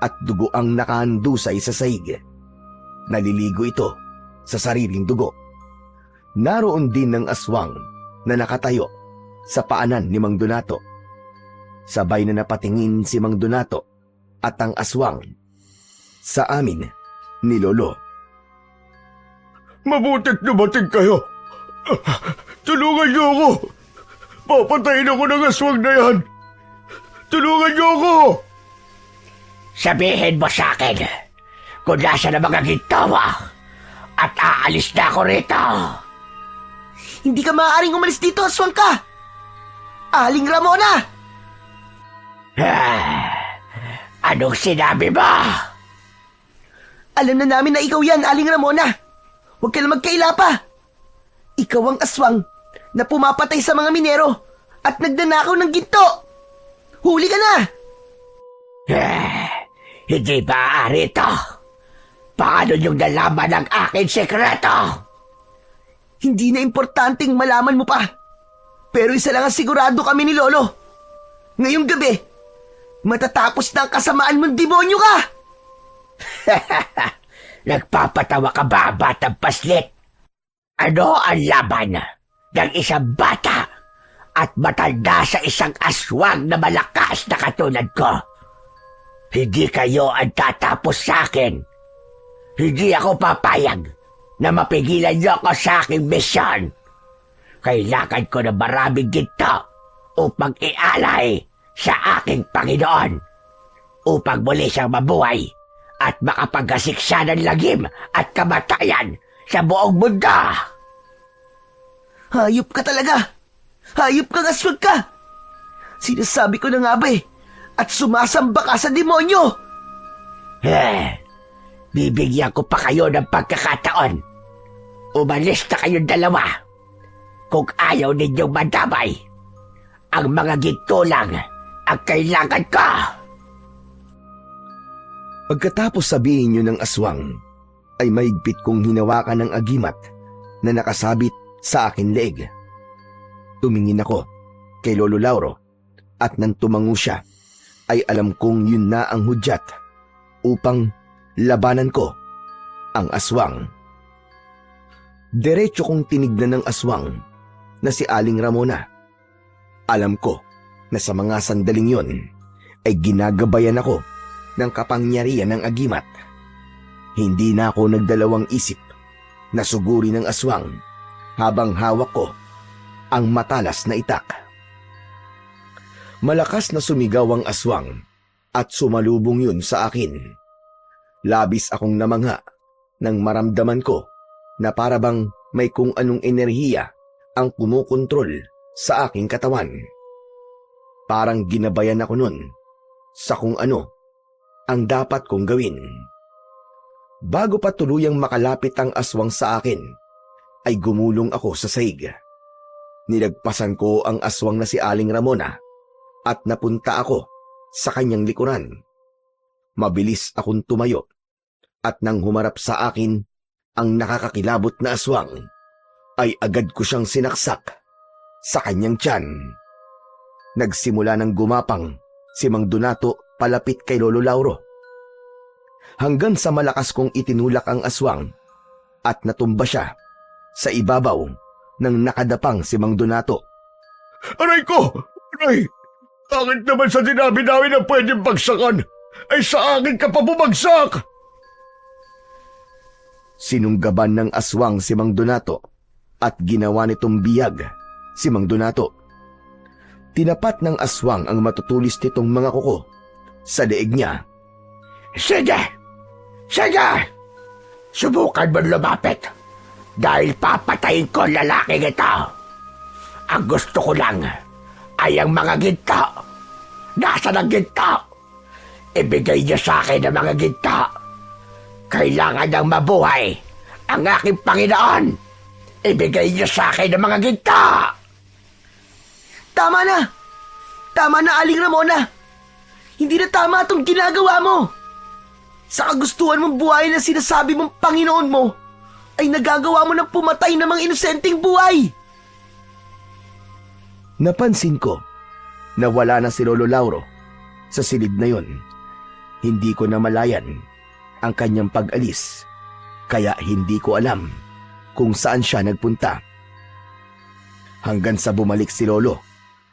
at dugo ang nakahandusay sa sahig. Naliligo ito sa sariling dugo. Naroon din ng aswang na nakatayo sa paanan ni Mang Donato. Sabay na napatingin si Mang Donato at ang aswang sa amin ni Lolo. Mabuti't dumating kayo! Tulungan niyo ako! Papatayin ako ng aswang na yan! Tulungan niyo ako! Sabihin mo sa akin kung nasa na mga ginto mo at aalis na ako rito. Hindi ka maaaring umalis dito, aswang ka! Aling Ramona! Anong sinabi mo? Alam na namin na ikaw yan, Aling Ramona. Huwag ka na magkaila pa. Ikaw ang aswang na pumapatay sa mga minero at nagdanakaw ng ginto. Huli ka na! Hindi maaari ito. Paano niyong nalaman ang aking sekreto? Hindi na importanteng malaman mo pa. Pero isa lang ang sigurado kami ni Lolo. Ngayong gabi, matatapos na ang kasamaan mong demonyo ka! Nagpapatawa ka ba, batang paslit? Ano ang laban ng isang bata at matanda sa isang aswang na malakas na katulad ko? Hindi kayo ang tatapos sa akin. Hindi ako papayag na mapigilan niyo ako sa aking misyon. Kailangan ko na maraming ginto upang ialay sa aking Panginoon, upang muli siyang mabuhay at makapagkasiksa ng lagim at kamatayan sa buong mundo. Hayop ka talaga! Hayop kang aswang ka! Sinasabi ko na nga ba eh, at sumasamba ka sa demonyo! Bibigyan ko pa kayo ng pagkakataon. Umalis na kayong dalawa. Kung ayaw ninyong madamay, ang mga ginto lang ang kailangan ko. Pagkatapos sabihin niyo ng aswang, ay mahigpit kong hinawakan ng agimat na nakasabit sa akin leeg. Tumingin ako kay Lolo Lauro at nang tumango siya, ay alam kong yun na ang hudyat upang labanan ko ang aswang. Diretso kong tinignan ng aswang na si Aling Ramona. Alam ko na sa mga sandaling yon ay ginagabayan ako ng kapangyarihan ng agimat. Hindi na ako nagdalawang isip na suguri ng aswang habang hawak ko ang matalas na itak. Malakas na sumigaw ang aswang at sumalubong yun sa akin. Labis akong namangha nang maramdaman ko na parabang may kung anong enerhiya ang kumukontrol sa aking katawan. Parang ginabayan ako nun sa kung ano ang dapat kong gawin. Bago pa tuluyang makalapit ang aswang sa akin, ay gumulong ako sa saig. Nilagpasan ko ang aswang na si Aling Ramona at napunta ako sa kanyang likuran. Mabilis akong tumayo at nang humarap sa akin ang nakakakilabot na aswang, ay agad ko siyang sinaksak sa kanyang tiyan. Nagsimula ng gumapang si Mang Donato palapit kay Lolo Lauro. Hanggang sa malakas kong itinulak ang aswang at natumba siya sa ibabaw ng nakadapang si Mang Donato. Aray ko! Aray! Bakit naman sa dinabi namin na pwedeng bagsakan, ay sa akin ka pa bumagsak? Sinunggaban ng aswang si Mang Donato at ginawa nitong biyag si Mang Donato. Tinapat ng aswang ang matutulis nitong mga kuko sa leeg niya. Sige! Sige! Subukan mo lumapit dahil papatayin ko lalaking ito. Ang gusto ko lang ay ang mga ginto. Nasaan ang ginto? Ibigay niyo sa akin ang mga ginto. Kailangan niyang mabuhay ang aking Panginoon. Ibigay niyo sa akin ang mga ginto. Tama na! Tama na, Aling Ramona! Hindi na tama itong ginagawa mo! Sa kagustuhan mong buhay na sinasabi mong Panginoon mo, ay nagagawa mo ng pumatay ng mga inosenteng buhay! Napansin ko na wala na si Lolo Lauro sa silid na yon. Hindi ko namalayan ang kanyang pag-alis, kaya hindi ko alam kung saan siya nagpunta. Hanggang sa bumalik si Lolo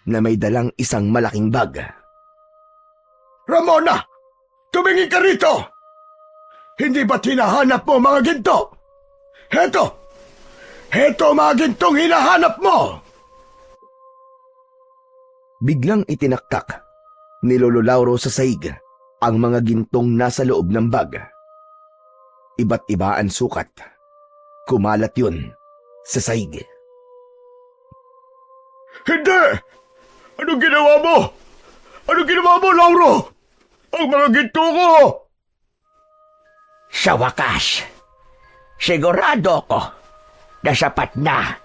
na may dalang isang malaking bag. Ramona! Tumingin ka rito! Hindi ba't hinahanap mo mga ginto? Heto! Heto mga gintong hinahanap mo! Biglang itinaktak ni Lolo Lauro sa saig ang mga gintong nasa loob ng bag. Iba't iba ang sukat. Kumalat yun sa saig. Hindi! Anong ginawa mo? Anong ginawa mo, Lauro? Ang mga ginto ko! Sa wakas, sigurado ko na sapat na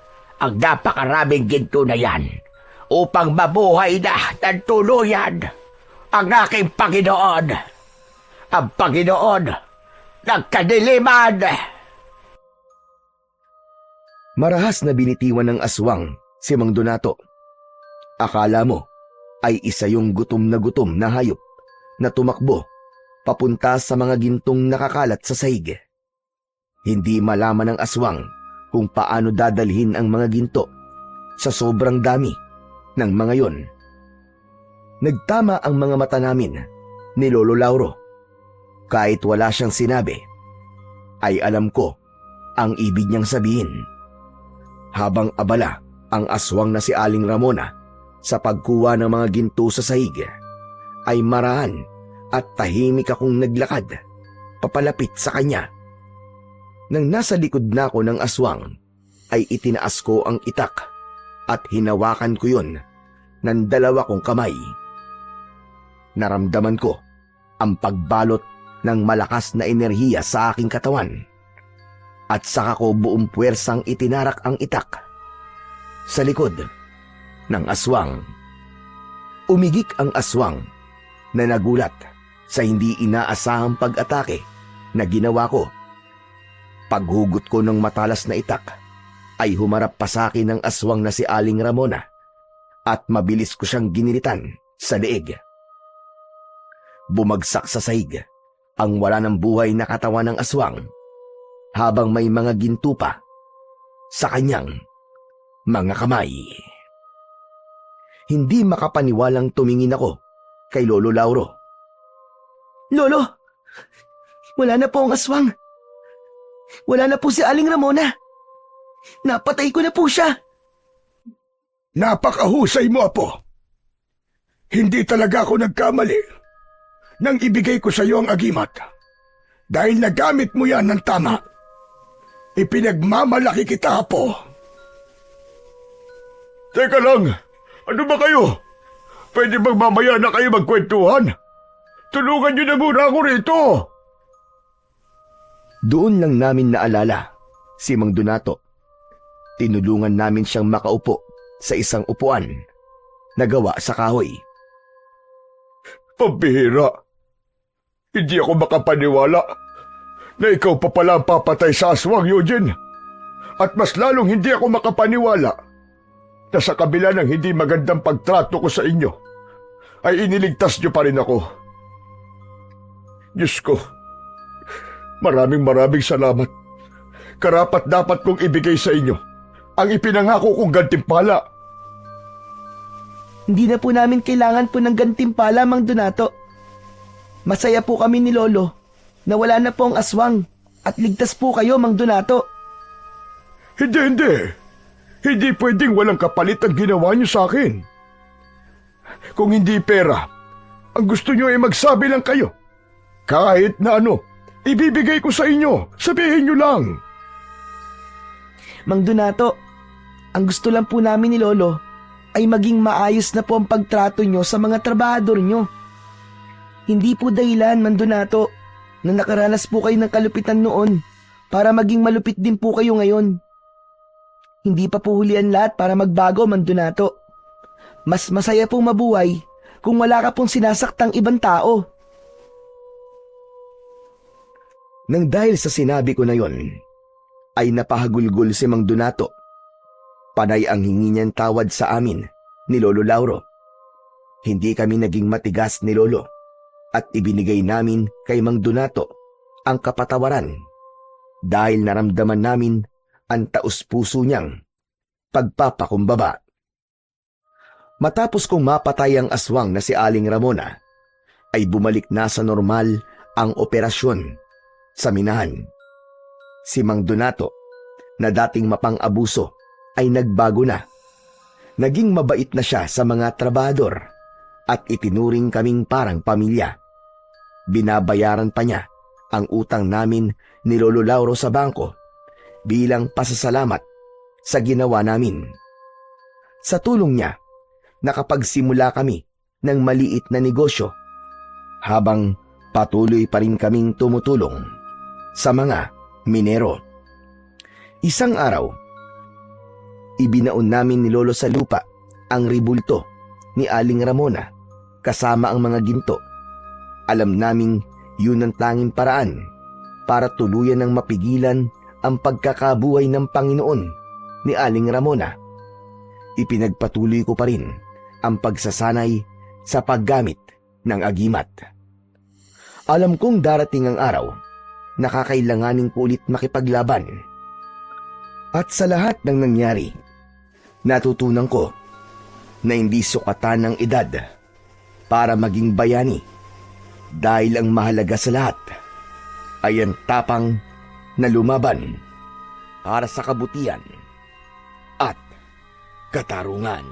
ang napakaraming ginto na yan upang mabuhay na ng tuluyan ang aking Panginoon, ang Panginoon ng kadiliman. Marahas na binitiwan ng aswang si Mang Donato. Akala mo ay isa yung gutom na hayop na tumakbo papunta sa mga gintong nakakalat sa saig. Hindi malaman ng aswang kung paano dadalhin ang mga ginto sa sobrang dami ng mga yon. Nagtama ang mga mata namin ni Lolo Lauro. Kahit wala siyang sinabi, ay alam ko ang ibig niyang sabihin. Habang abala ang aswang na si Aling Ramona sa pagkuha ng mga ginto sa saig, ay maraan at tahimik akong naglakad papalapit sa kanya. Nang nasa likod na ako ng aswang, ay itinaas ko ang itak at hinawakan ko yun ng dalawa kong kamay. Naramdaman ko ang pagbalot ng malakas na enerhiya sa aking katawan at saka ko buong puwersang itinarak ang itak sa likod ng aswang. Umigik ang aswang na nagulat sa hindi inaasahang pag-atake na ginawa ko. Paghugot ko ng matalas na itak ay humarap pa sa akin ng aswang na si Aling Ramona at mabilis ko siyang giniritan sa leeg. Bumagsak sa sahig ang wala ng buhay na katawan ng aswang habang may mga ginto pa sa kanyang mga kamay. Hindi makapaniwalang tumingin ako kay Lolo Lauro. Lolo, wala na po ang aswang. Wala na po si Aling Ramona. Napatay ko na po siya. Napakahusay mo, Apo. Hindi talaga ako nagkamali nang ibigay ko sa iyo ang agimat. Dahil nagamit mo yan ng tama. Ipinagmamalaki kita, Apo. Teka lang, ano ba kayo? Pwede bang mamaya na kayo magkwentuhan? Tulungan niyo na muna ako rito. Doon lang namin naalala si Mang Donato. Tinulungan namin siyang makaupo sa isang upuan na gawa sa kahoy. Pambihira. Hindi ako makapaniwala na ikaw pa pala ang papatay sa aswang, Eugene. At mas lalong hindi ako makapaniwala na sa kabila ng hindi magandang pagtrato ko sa inyo, ay iniligtas niyo pa rin ako. Diyos ko, maraming salamat. Karapat dapat kong ibigay sa inyo ang ipinangako kong gantimpala. Hindi na po namin kailangan po ng gantimpala, Mang Donato. Masaya po kami ni Lolo na wala na po ang aswang at ligtas po kayo, Mang Donato. Hindi. Hindi pwedeng walang kapalit ang ginawa niyo sa akin. Kung hindi pera, ang gusto niyo ay magsabi lang kayo. Kahit na ano, ibibigay ko sa inyo. Sabihin niyo lang. Mang Donato, ang gusto lang po namin ni Lolo ay maging maayos na po ang pagtrato nyo sa mga trabahador nyo. Hindi po dahilan, Mang Donato, na nakaranas po kayo ng kalupitan noon para maging malupit din po kayo ngayon. Hindi pa po hulian lahat para magbago, Mang Donato. Mas masaya pong mabuhay kung wala ka pong sinasaktang ibang tao. Nang dahil sa sinabi ko na yon, ay napahagulgol si Mang Donato. Panay ang hingi niyang tawad sa amin ni Lolo Lauro. Hindi kami naging matigas ni Lolo at ibinigay namin kay Mang Donato ang kapatawaran dahil naramdaman namin ang taus-puso niyang pagpapakumbaba. Matapos kong mapatay ang aswang na si Aling Ramona, ay bumalik na sa normal ang operasyon sa minahan. Si Mang Donato, na dating mapang-abuso, ay nagbago na. Naging mabait na siya sa mga trabahador at itinuring kaming parang pamilya. Binabayaran pa niya ang utang namin ni Lolo Lauro sa bangko bilang pasasalamat sa ginawa namin. Sa tulong niya, nakapagsimula kami ng maliit na negosyo habang patuloy pa rin kaming tumutulong sa mga minero. Isang araw, ibinaon namin ni Lolo sa lupa ang ribulto ni Aling Ramona kasama ang mga ginto. Alam naming yun ang tanging paraan para tuluyan ng mapigilan ang pagkakabuhay ng Panginoon ni Aling Ramona. Ipinagpatuloy ko pa rin ang pagsasanay sa paggamit ng agimat. Alam kong darating ang araw na kakailanganin ko ulit makipaglaban. At sa lahat ng nangyari, natutunan ko na hindi sukatan ng edad para maging bayani dahil ang mahalaga sa lahat ay ang tapang na lumaban para sa kabutihan at katarungan.